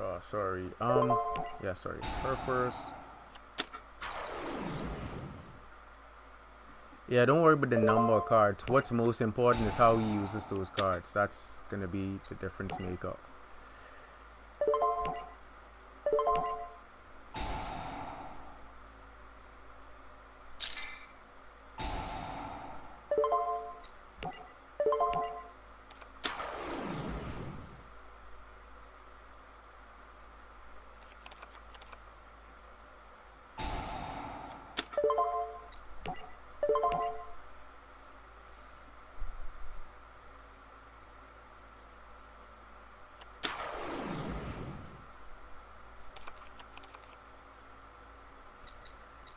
[SPEAKER 1] Oh, sorry. Yeah, sorry. Her first. Yeah, don't worry about the number of cards. What's most important is how he uses those cards. That's gonna be the difference maker.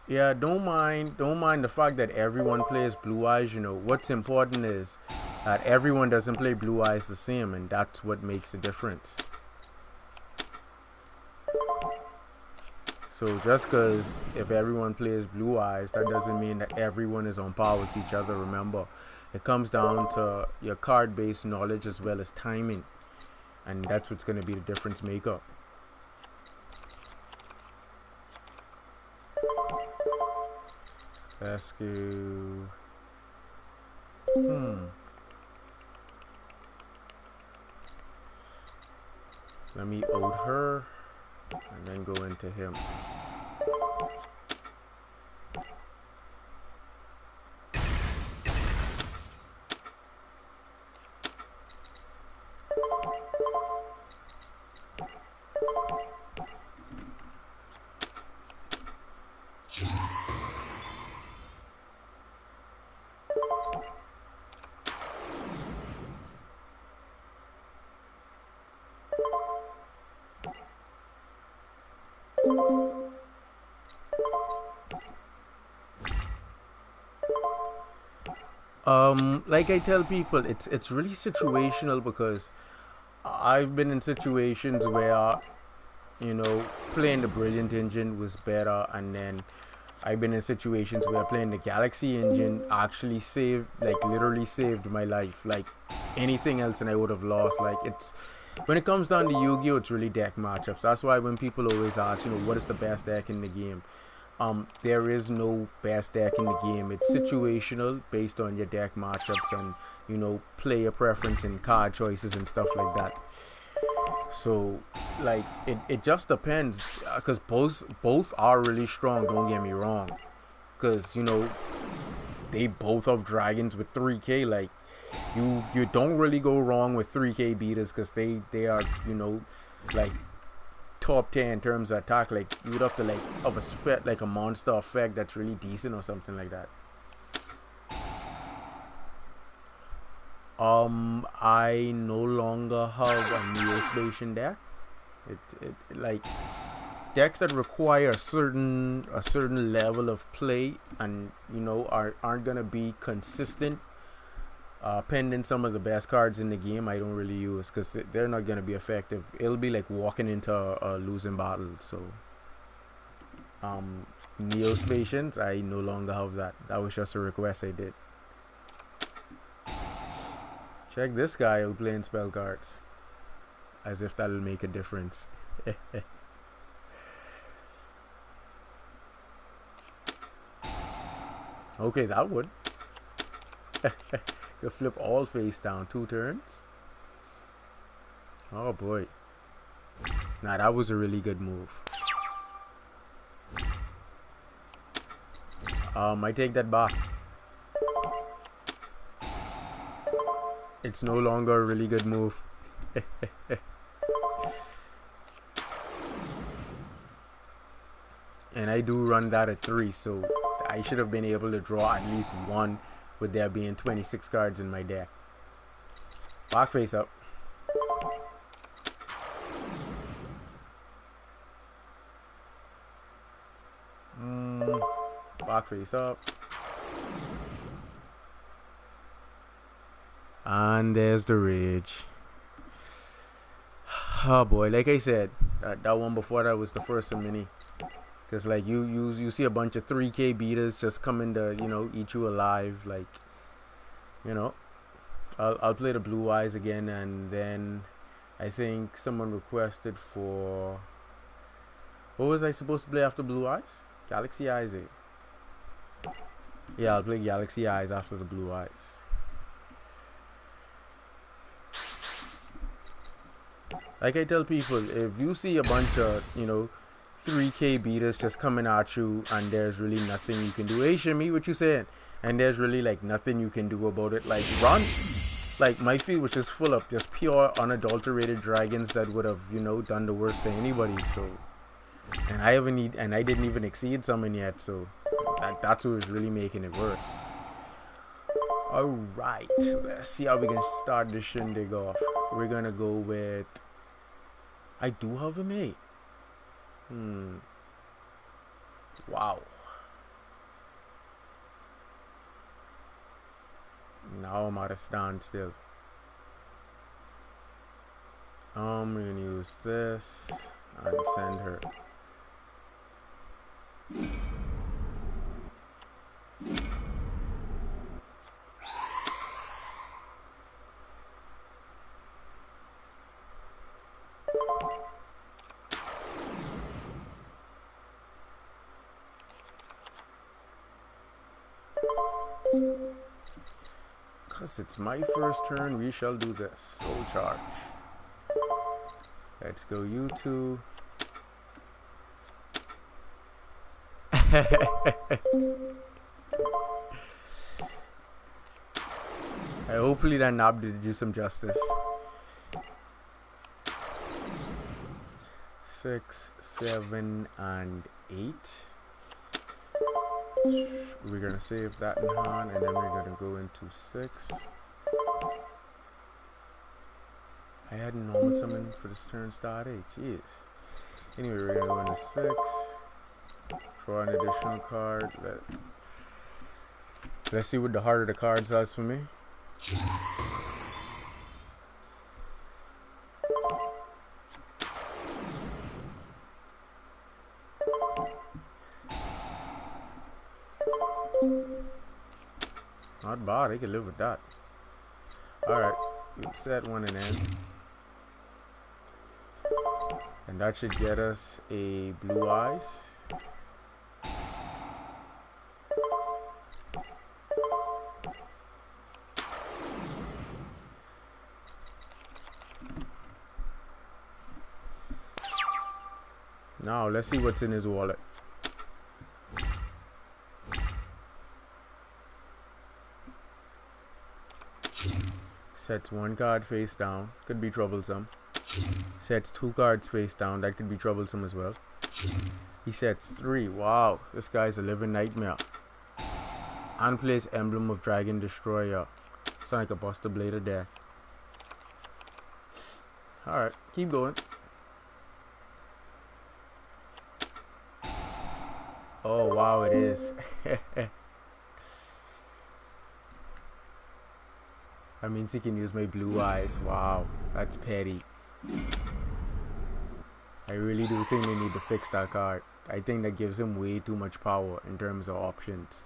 [SPEAKER 1] Yeah, don't mind the fact that everyone plays Blue Eyes. You know, what's important is that everyone doesn't play Blue Eyes the same, and that's what makes the difference. So just because if everyone plays Blue Eyes, that doesn't mean that everyone is on par with each other. Remember, it comes down to your card-based knowledge as well as timing, and that's what's going to be the difference maker. Let's go. Let me ode her and then go into him. Like I tell people, it's really situational because I've been in situations where you know playing the Brilliant engine was better, and then I've been in situations where playing the Galaxy engine actually saved, like literally saved my life. Like anything else, and I would have lost. Like it's when it comes down to Yu-Gi-Oh, it's really deck matchups. That's why when people always ask, you know, what is the best deck in the game? There is no best deck in the game. It's situational based on your deck matchups and you know player preference and card choices and stuff like that. So like it just depends because both are really strong. Don't get me wrong, because you know they both have dragons with 3K. Like you don't really go wrong with 3K beaters because they are you know like top 10 in terms of attack. Like you would have to like have a spec like a monster effect that's really decent or something like that. I no longer have a Neospatian deck. It like decks that require a certain level of play and you know aren't gonna be consistent. Pending some of the best cards in the game, I don't really use because they're not gonna be effective. It'll be like walking into a losing battle. So, um, Neospatians, I no longer have that. That was just a request I did. Check this guy out playing spell cards, as if that'll make a difference. Okay, that would. You flip all face down 2 turns. Oh boy. Nah, that was a really good move. I take that back. It's no longer a really good move. And I do run that at 3, so I should have been able to draw at least one with there being 26 cards in my deck. Back face up. Back face up. And there's the rage. Oh boy, like I said, that one before that was the first of many. Cause like you see a bunch of 3K beaters just coming to you know eat you alive. Like you know, I'll play the blue eyes again, and then I think someone requested for what was I supposed to play after blue eyes? Galaxy eyes. Yeah, I'll play Galaxy eyes after the blue eyes. Like I tell people, if you see a bunch of you know 3K beaters just coming at you and there's really nothing you can do. Hey Shimmy, what you saying? And there's really like nothing you can do about it. Like run. Like my field was just full of just pure unadulterated dragons that would have, you know, done the worst to anybody. So and I didn't even exceed summon yet, so that's what was really making it worse. Alright. Let's see how we can start this shindig off. We're gonna go with I do have a mate. Wow. Now I'm at a standstill. I'm gonna use this and send her. Because it's my first turn, we shall do this. Soul charge. Let's go, you two. Hopefully that knob did you some justice. 6, 7, and 8. We're gonna save that in hand, and then we're gonna go into 6. I had normal summon for this turn start. Hey, jeez. Anyway, we're gonna go into 6. Draw an additional card. Let's see what the heart of the cards does for me. Not bad, I can live with that. Alright, we'll set one and end. And that should get us a blue eyes. Now let's see what's in his wallet. Sets one card face down, could be troublesome. Sets two cards face down, that could be troublesome as well. He sets three. Wow, this guy's a living nightmare. And plays Emblem of Dragon Destroyer. It's like a Buster Blade of Death. Alright, keep going. Oh wow, it is. That means he can use my blue eyes. Wow, that's petty. I really do think they need to fix that card. I think that gives him way too much power in terms of options.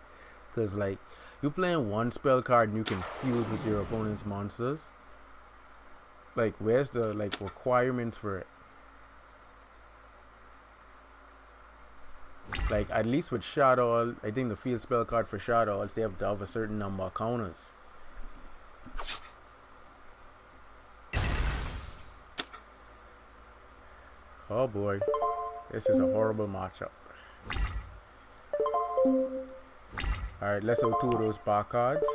[SPEAKER 1] Because like, you're playing one spell card and you can fuse with your opponent's monsters. Like, where's the like requirements for it? Like, at least with Shadow, I think the field spell card for Shadow, they have to have a certain number of counters. Oh boy, this is a horrible matchup. Alright, let's have two of those bar cards.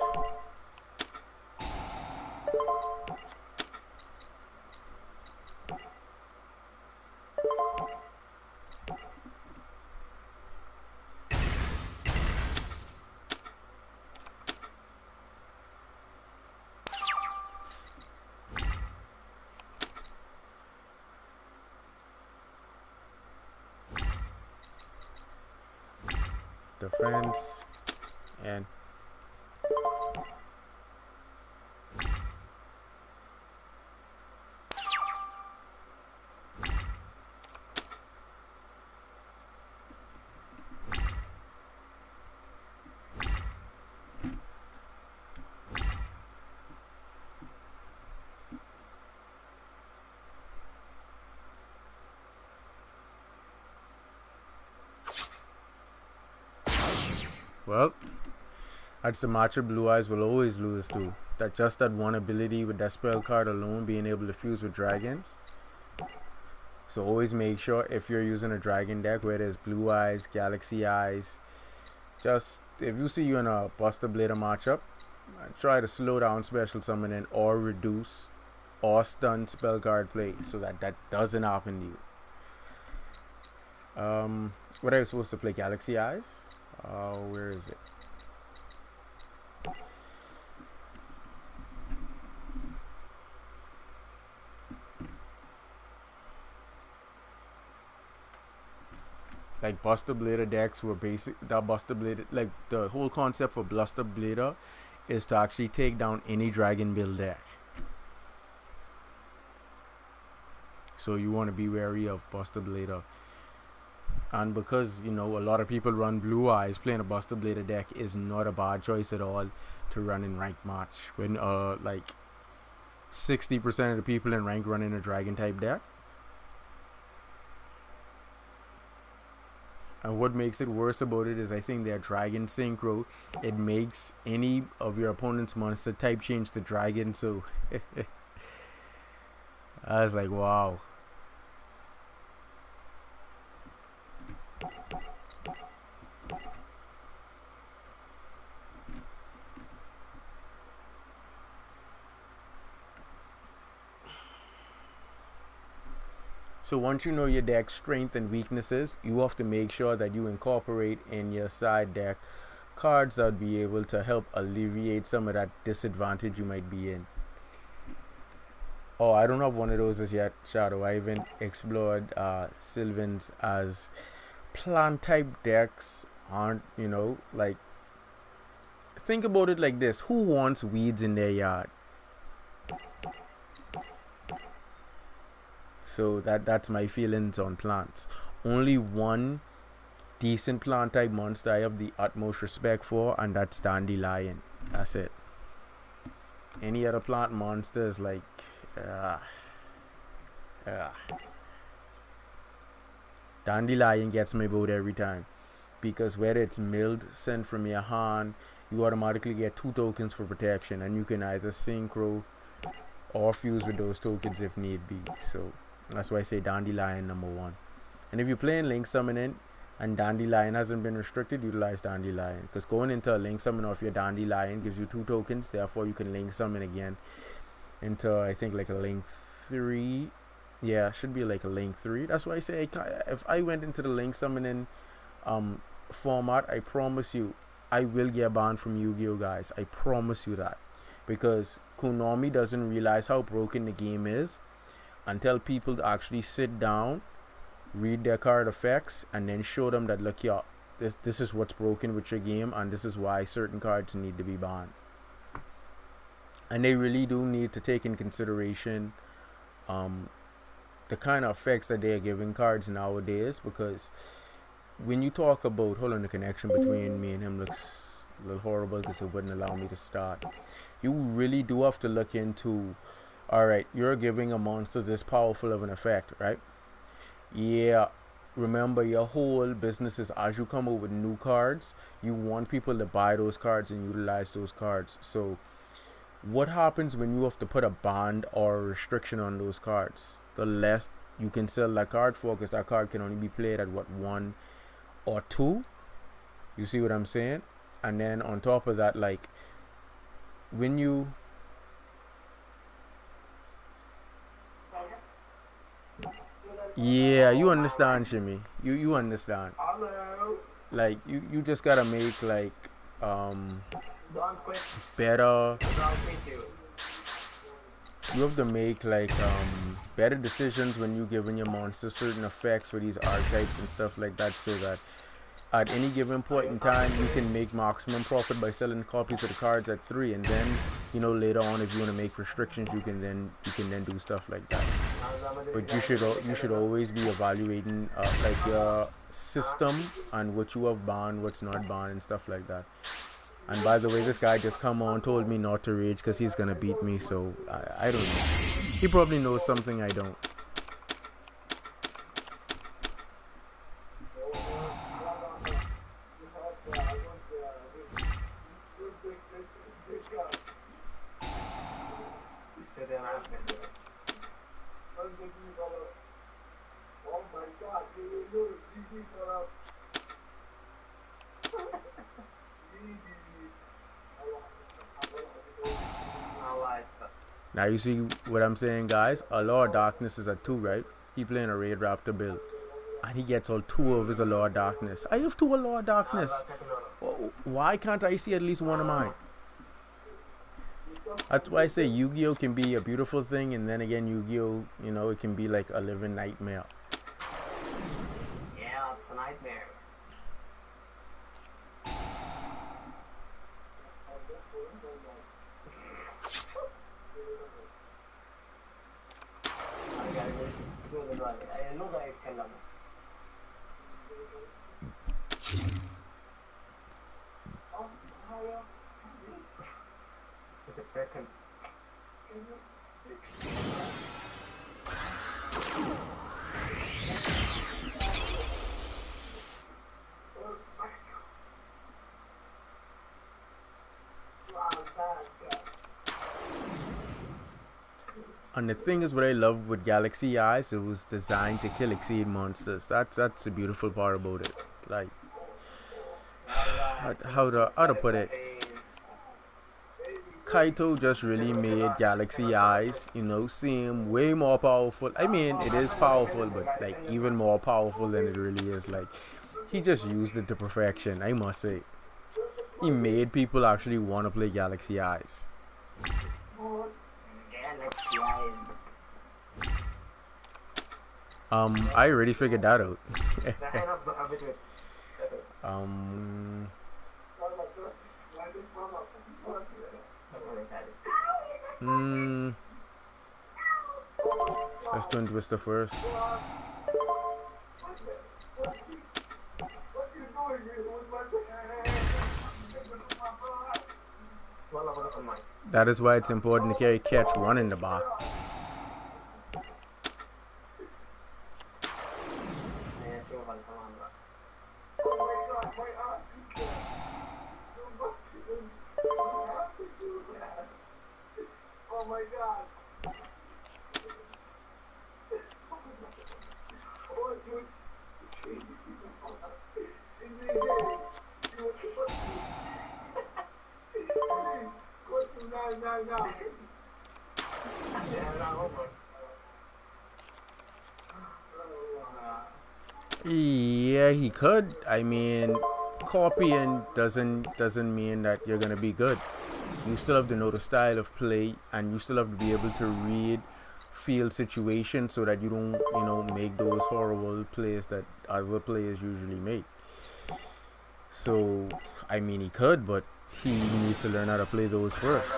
[SPEAKER 1] Defense and well, that's the matchup Blue Eyes will always lose to. That just that one ability with that spell card alone being able to fuse with dragons. So always make sure if you're using a dragon deck where there's Blue Eyes, Galaxy Eyes, just if you see you in a Buster Blader matchup, try to slow down special summoning or reduce or stun spell card play so that that doesn't happen to you. What are you supposed to play? Galaxy Eyes? Where is it? Like Buster Blader decks were basic. That Buster Blader, like the whole concept for Buster Blader, is to actually take down any dragon build deck. So you want to be wary of Buster Blader. And because, you know, a lot of people run Blue Eyes, playing a Buster Blader deck is not a bad choice at all to run in ranked match. When like 60% of the people in rank running a dragon type deck. And what makes it worse about it is I think their dragon synchro, it makes any of your opponent's monster type change to dragon. So I was like, wow. So once you know your deck's strength and weaknesses, you have to make sure that you incorporate in your side deck cards that would be able to help alleviate some of that disadvantage you might be in. Oh, I don't have one of those as yet, Shadow. I haven't explored Sylvans as plant type decks aren't, you know, like think about it like this: who wants weeds in their yard? So that's my feelings on plants. Only one decent plant type monster I have the utmost respect for, and that's dandelion. That's it. Any other plant monster is like, dandelion gets my vote every time, because whether it's milled, sent from your hand, you automatically get 2 tokens for protection, and you can either synchro or fuse with those tokens if need be. So that's why I say dandelion number 1. And if you're playing link summoning and dandelion hasn't been restricted, utilize dandelion, because going into a link summon off your dandelion gives you 2 tokens. Therefore you can link summon again into, I think, like a link 3. Yeah, should be like a link 3. That's why I say if I went into the link summoning format, I promise you I will get banned from Yu-Gi-Oh, guys. I promise you that, because Konami doesn't realize how broken the game is until people actually sit down, read their card effects, and then show them that, look, yeah, this is what's broken with your game, and this is why certain cards need to be banned. And they really do need to take in consideration the kind of effects that they are giving cards nowadays, because when you talk about, hold on, the connection between me and him looks a little horrible because it wouldn't allow me to start. You really do have to look into, alright, you're giving a monster this powerful of an effect, right? Yeah, remember, your whole business is, as you come up with new cards, you want people to buy those cards and utilize those cards. So what happens when you have to put a band or a restriction on those cards? The less you can sell that card for, because that card can only be played at what, 1 or 2. You see what I'm saying? And then on top of that, like, when you you understand, Shimmy. You understand. Like, you just gotta make like better, you have to make like better decisions when you giving your monster certain effects for these archetypes and stuff like that, so that at any given point in time you can make maximum profit by selling copies of the cards at 3, and then, you know, later on, if you want to make restrictions, you can then do stuff like that. But you should always be evaluating like your system and what you have banned, what's not banned, and stuff like that. And by the way, this guy just come on, told me not to rage because he's gonna beat me, so I don't know. He probably knows something I don't. Now you see what I'm saying, guys. Allure of Darkness is at 2, right? He playing a Raid Raptor build, and he gets all 2 of his Allure of Darkness. I have 2 Allure of Darkness. Why can't I see at least one of mine? That's why I say Yu-Gi-Oh can be a beautiful thing, and then again, Yu-Gi-Oh, you know, it can be like a living nightmare.
[SPEAKER 2] Yeah, it's a nightmare.
[SPEAKER 1] And the thing is, what I love with Galaxy Eyes, it was designed to kill Exceed monsters. That's a beautiful part about it. Like, how to put it? Kaito just really made Galaxy Eyes, you know, seem way more powerful. I mean, it is powerful, but like even more powerful than it really is. Like, he just used it to perfection, I must say. He made people actually want to play Galaxy Eyes. I already figured that out. Hmm. Let's twin twister first. That is why it's important to carry catch one in the bar. Yeah, he could. I mean, copying doesn't mean that you're gonna be good. You still have to know the style of play, and you still have to be able to read field situations so that you don't, make those horrible plays that other players usually make. So, I mean, he could, but he needs to learn how to play those first.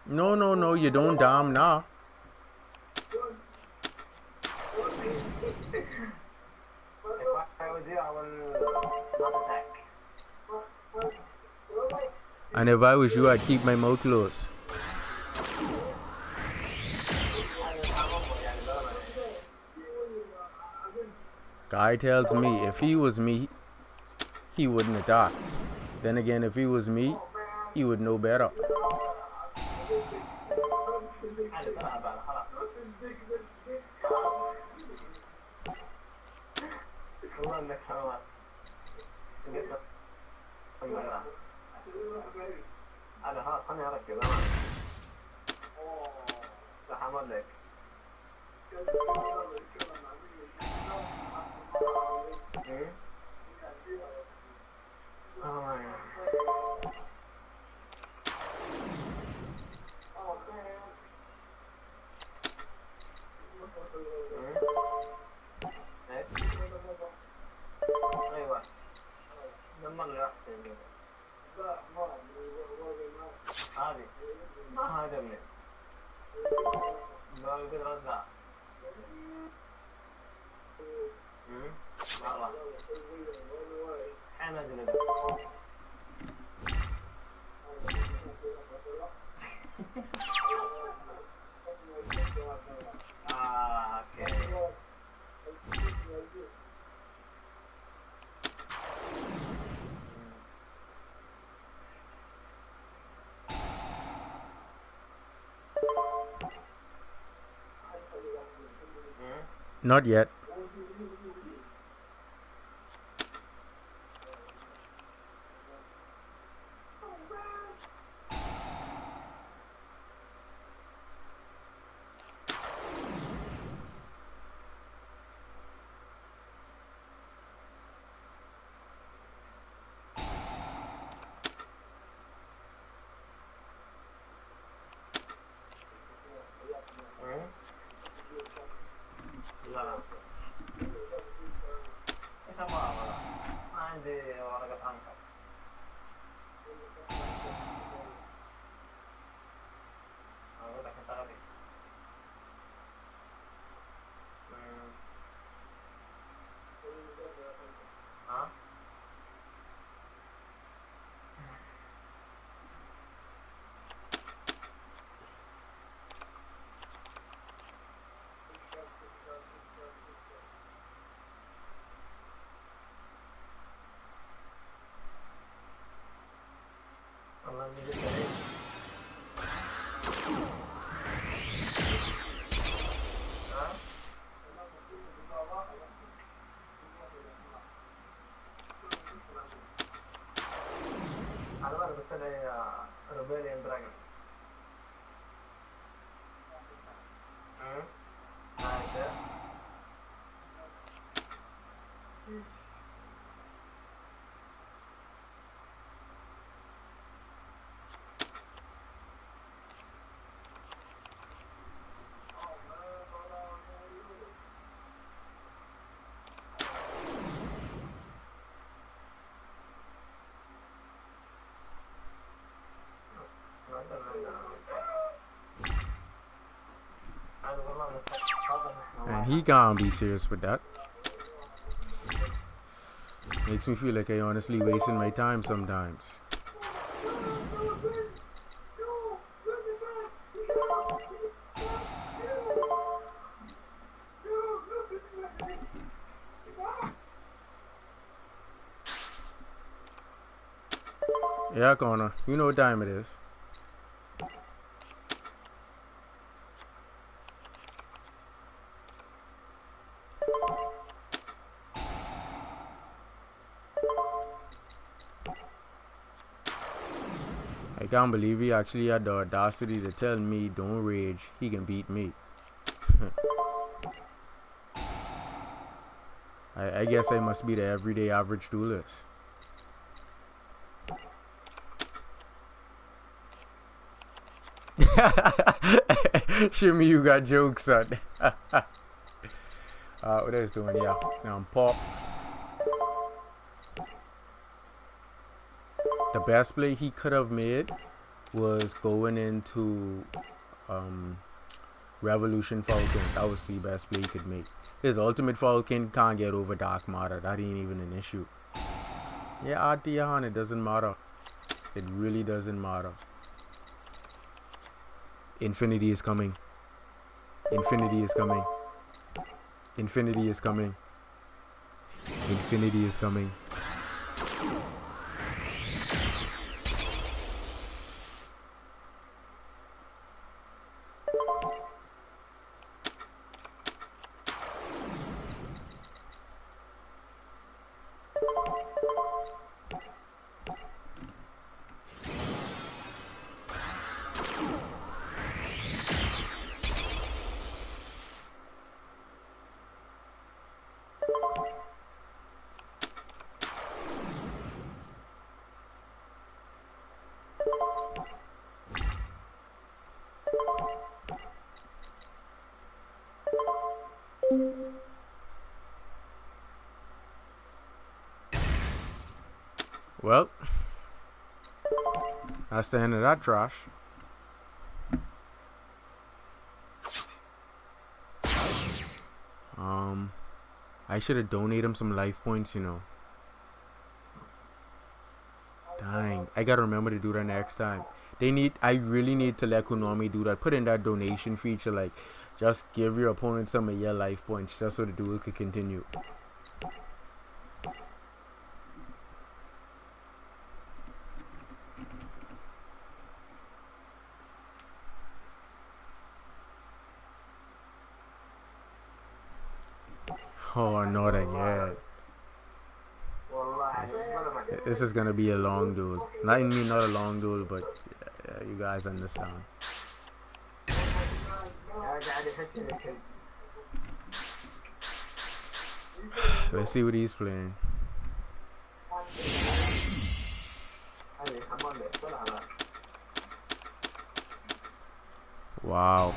[SPEAKER 1] No, no, no, you don't damn nah. And if I was you, I'd keep my mouth closed. Guy tells me if he was me, he wouldn't attack. Then again, if he was me, he would know better. Not yet. And he can't be serious with that. Makes me feel like I honestly wasting my time sometimes. Yeah, Connor, you know what time it is. I can't believe he actually had the audacity to tell me don't rage, he can beat me. I guess I must be the everyday average duelist. Shimmy, you got jokes, son. What is doing? Yeah, pop. The best play he could have made was going into Revolution Falcon. That was the best play he could make. His ultimate Falcon can't get over Dark Matter. That ain't even an issue. Yeah, Artian, it doesn't matter. It really doesn't matter. Infinity is coming. Infinity is coming. Infinity is coming. Infinity is coming. Well, that's the end of that trash. I should have donated him some life points, you know. Dang, I gotta remember to do that next time. I really need to let Konami do that. Put in that donation feature, like, just give your opponent some of your life points, just so the duel could continue. Oh, not again. This is gonna be a long duel. Not a long duel, but yeah, you guys understand. Let's see what he's playing. Wow.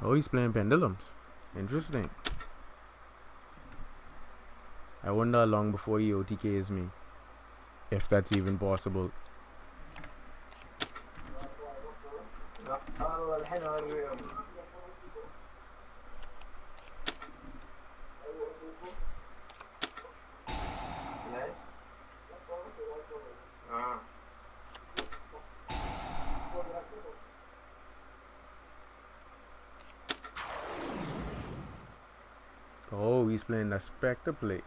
[SPEAKER 1] Oh, he's playing pendulums. Interesting. I wonder how long before he OTKs me. If that's even possible. Oh, he's playing a Spectre play.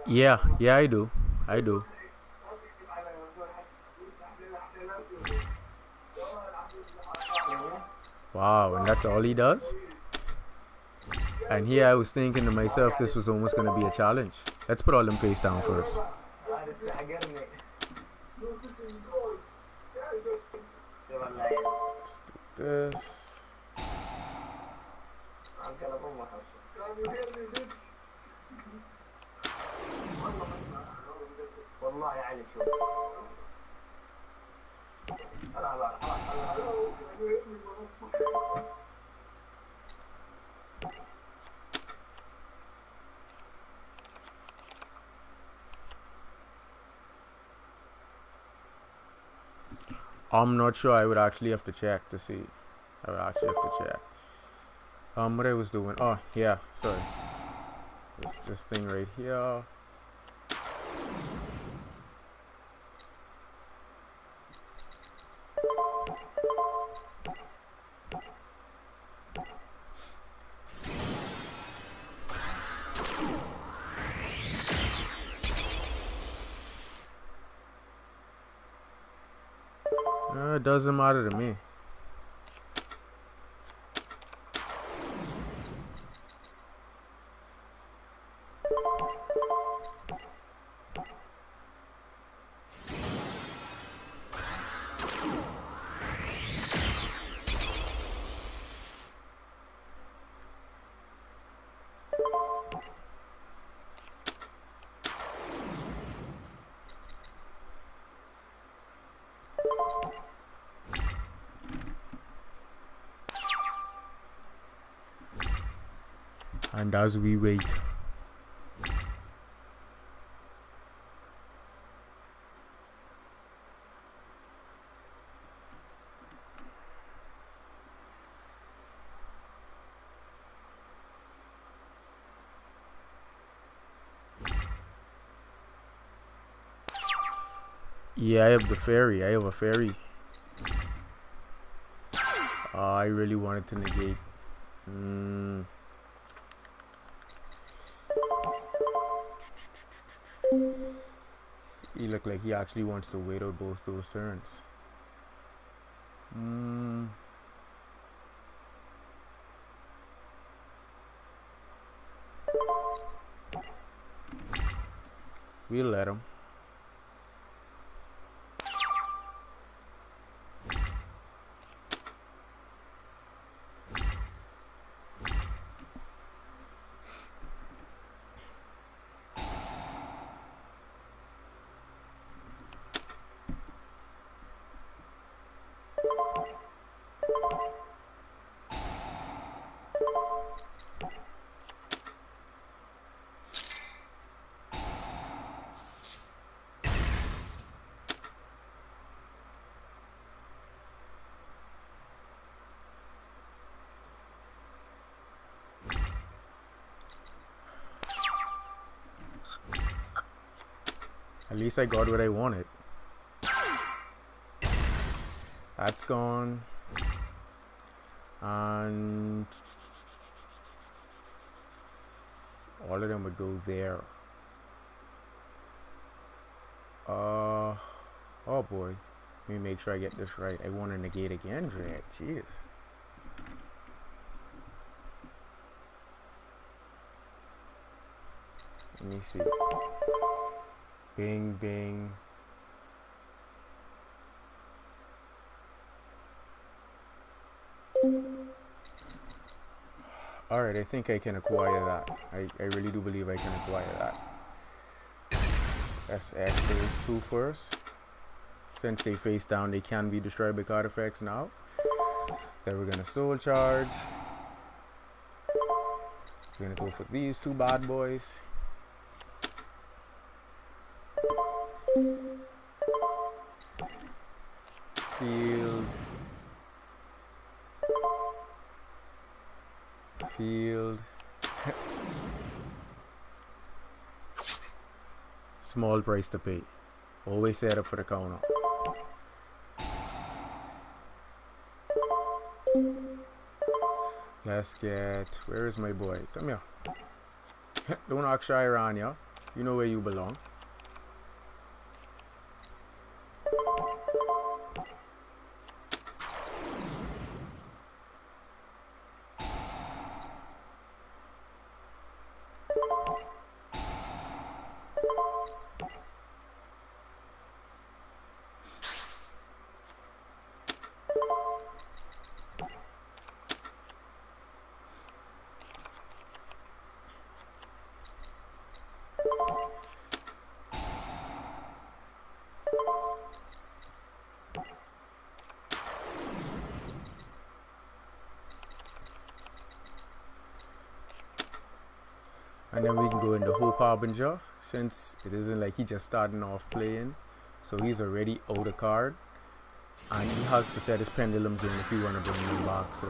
[SPEAKER 1] Yeah, I do. Wow, and that's all he does? And here I was thinking to myself, this was almost going to be a challenge. Let's put all them face down first. Let's do this. I'm not sure. I would actually have to check to see. I would actually have to check. What I was doing. Oh, yeah. Sorry. This thing right here. It doesn't matter to me. And as we wait, yeah, I have the fairy. I have a fairy. I really wanted to negate. He looked like he actually wants to wait out both those turns. We'll let him. At least I got what I wanted. That's gone. And all of them would go there. Oh boy. Let me make sure I get this right. I want to negate again, Drake. Jeez. Let me see. Bing, bing. Alright, I think I can acquire that. I really do believe I can acquire that. Let's X those two first. Since they face down, they can be destroyed by card effects now. Then we're gonna soul charge. We're gonna go for these two bad boys. Field. Field. Small price to pay. Always set up for the counter. Let's get... Where is my boy? Come here. Don't act shy around ya. You know where you belong. And then we can go into Hope Harbinger, since it isn't like he just starting off playing, so he's already out of card, and he has to set his Pendulum Zone if you want to bring him back. So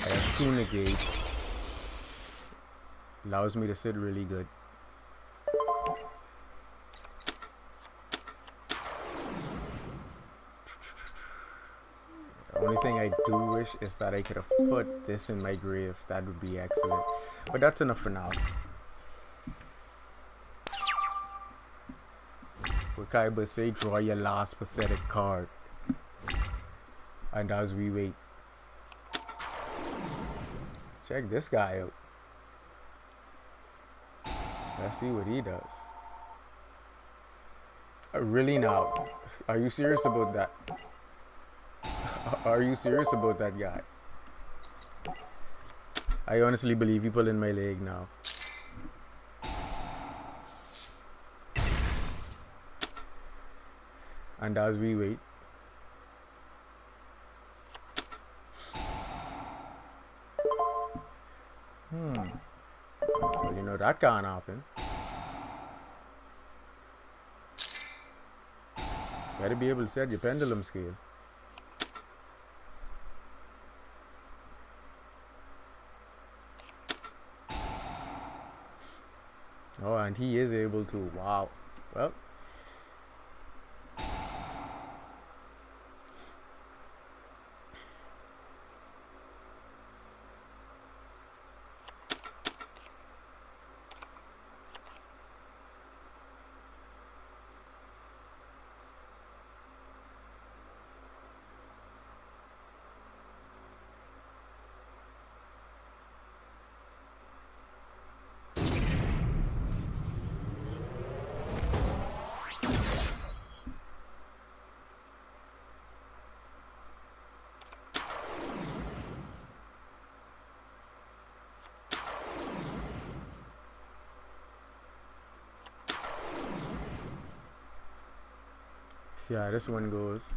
[SPEAKER 1] I have 2 negates, allows me to sit really good. The only thing I do wish is that I could have put this in my grave. That would be excellent, but that's enough for now. Wakaiba say draw your last pathetic card. And as we wait, check this guy out. Let's see what he does. Really now? Are you serious about that? Are you serious about that guy? I honestly believe he pulling my leg now. And as we wait, well, you know that can't happen. Gotta be able to set your pendulum scale. Oh, and he is able to. Wow. Well, see how this one goes.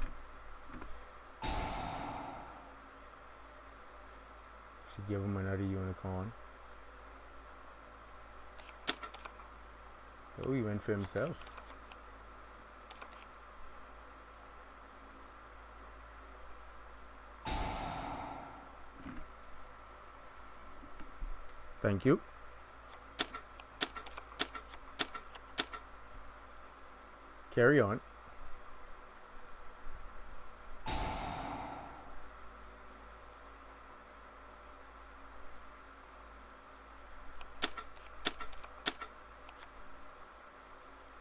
[SPEAKER 1] Should give him another unicorn. Oh, he went for himself. Thank you. Carry on.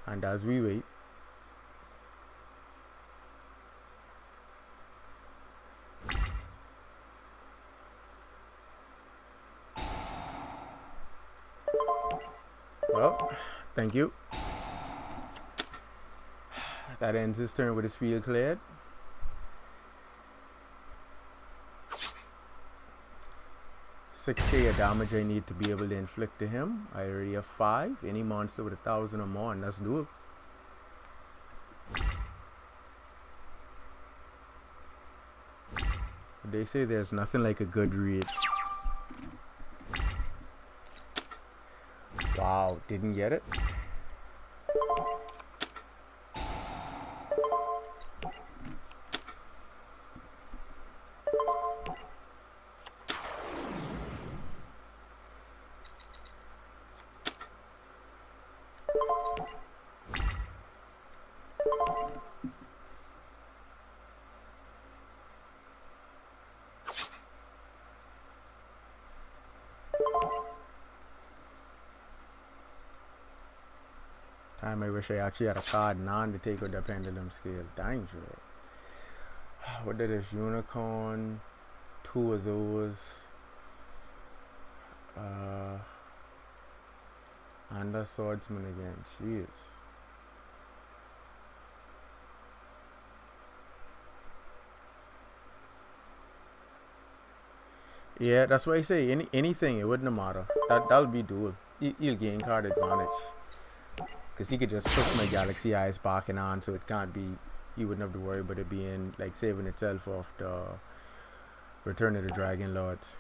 [SPEAKER 1] And as we wait, well, thank you. That ends his turn with his field cleared. $6K of damage I need to be able to inflict to him. I already have 5. Any monster with 1,000 or more, and that's doable. They say there's nothing like a good read. Wow, didn't get it. I wish I actually had a card non to take with the pendulum scale. Dang, what did this unicorn? 2 of those. And a swordsman again. Jeez. Yeah, that's why I say anything. It wouldn't matter. That'll be dual. He'll gain card advantage. Because he could just push my Galaxy Eyes back and on, so it can't be, he wouldn't have to worry about it being, like, saving itself off the Return of the Dragon Lords.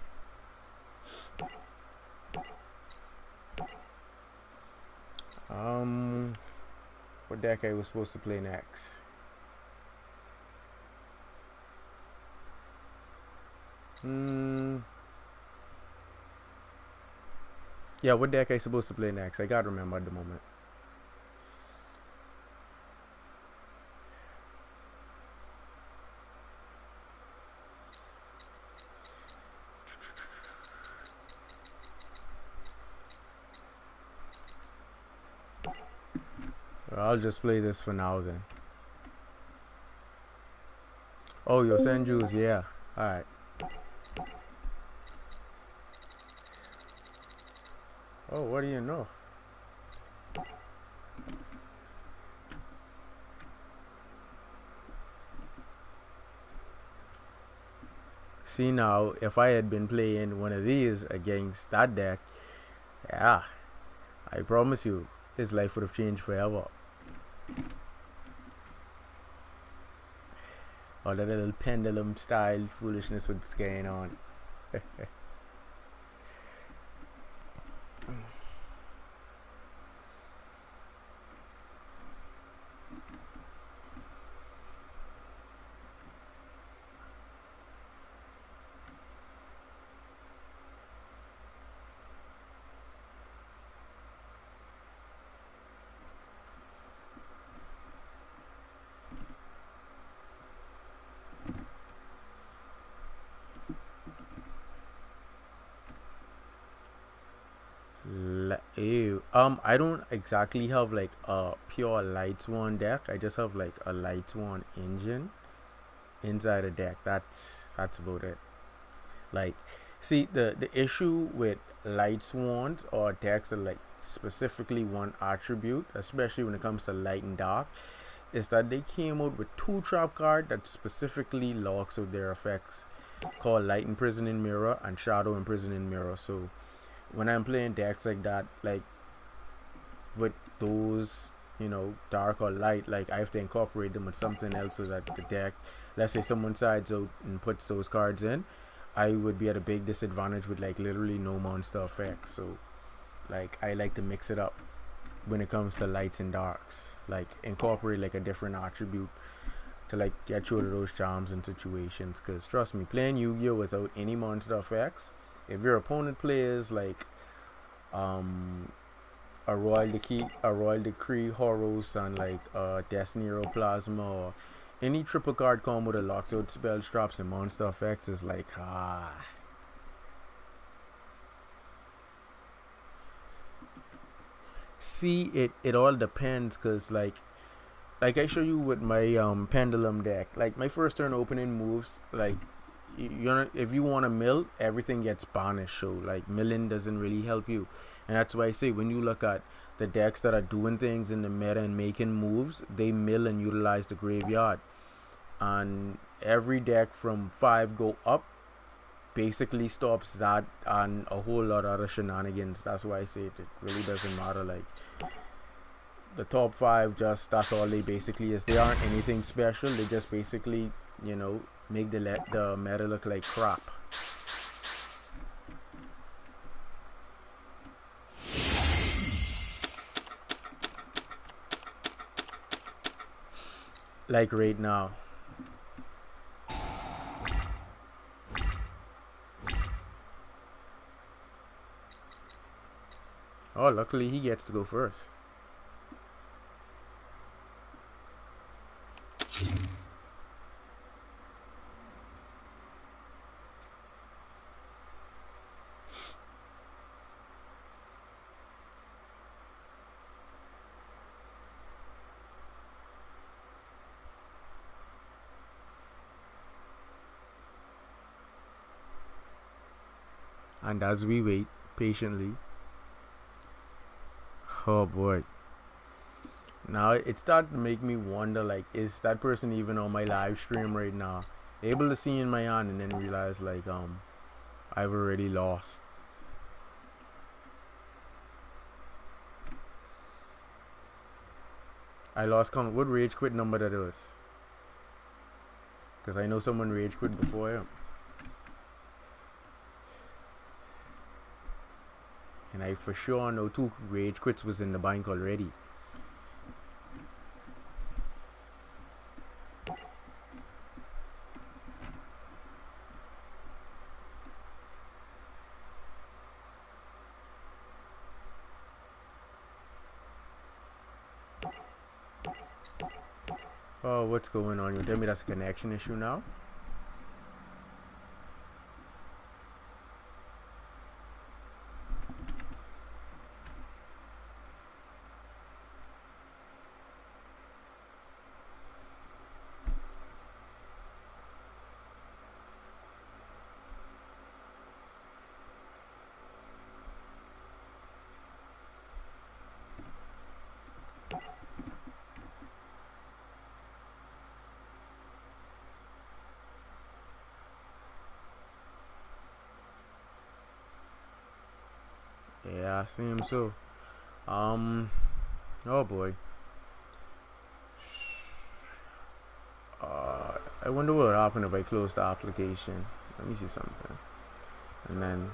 [SPEAKER 1] Um, what deck I was supposed to play next? Yeah, what deck I supposed to play next? I gotta remember at the moment. I'll just play this for now then. Oh, yo, Senju's, yeah. Alright. Oh, what do you know? See now, if I had been playing one of these against that deck, yeah, I promise you, his life would have changed forever. All that little pendulum style foolishness was going on. Ew. I don't exactly have like a pure light swan deck. I just have like a light swan engine inside a deck. That's about it. Like, see, the issue with light swans or decks that like specifically one attribute, especially when it comes to light and dark, is that they came out with two trap card that specifically locks out their effects, called Light Imprisoning Mirror and Shadow Imprisoning Mirror. So when I'm playing decks like that, like with those, dark or light, like I have to incorporate them with something else so that the deck, let's say someone sides out and puts those cards in, I would be at a big disadvantage with like literally no monster effects. So like I like to mix it up when it comes to lights and darks, like incorporate like a different attribute to like get you out of those charms and situations. Because trust me, playing Yu-Gi-Oh without any monster effects, if your opponent plays like um a Royal Decree Horus and like Destiny Hero Plasma or any triple card combo that locks out spell drops and monster effects, is like see, it all depends, because like I show you with my pendulum deck, like my first turn opening moves, like if you want to mill, everything gets banished, so like milling doesn't really help you. And that's why I say, when you look at the decks that are doing things in the meta and making moves, they mill and utilize the graveyard. And every deck from 5 go up basically stops that and a whole lot of other shenanigans. That's why I say it really doesn't matter. Like the top 5, just that's all they basically is. They aren't anything special. They just basically, make the meta look like crap. Like right now. Oh, luckily he gets to go first. And as we wait patiently, oh boy. Now it started to make me wonder, like, is that person even on my live stream right now? Able to see in my hand and then realize like I've already lost. I lost count. What rage quit number that was? Because I know someone rage quit before him. and I for sure know 2 rage quits was in the bank already. Oh, what's going on? You tell me that's a connection issue now? Yeah, I see him so. Oh boy. I wonder what would happen if I close the application. Let me see something. And then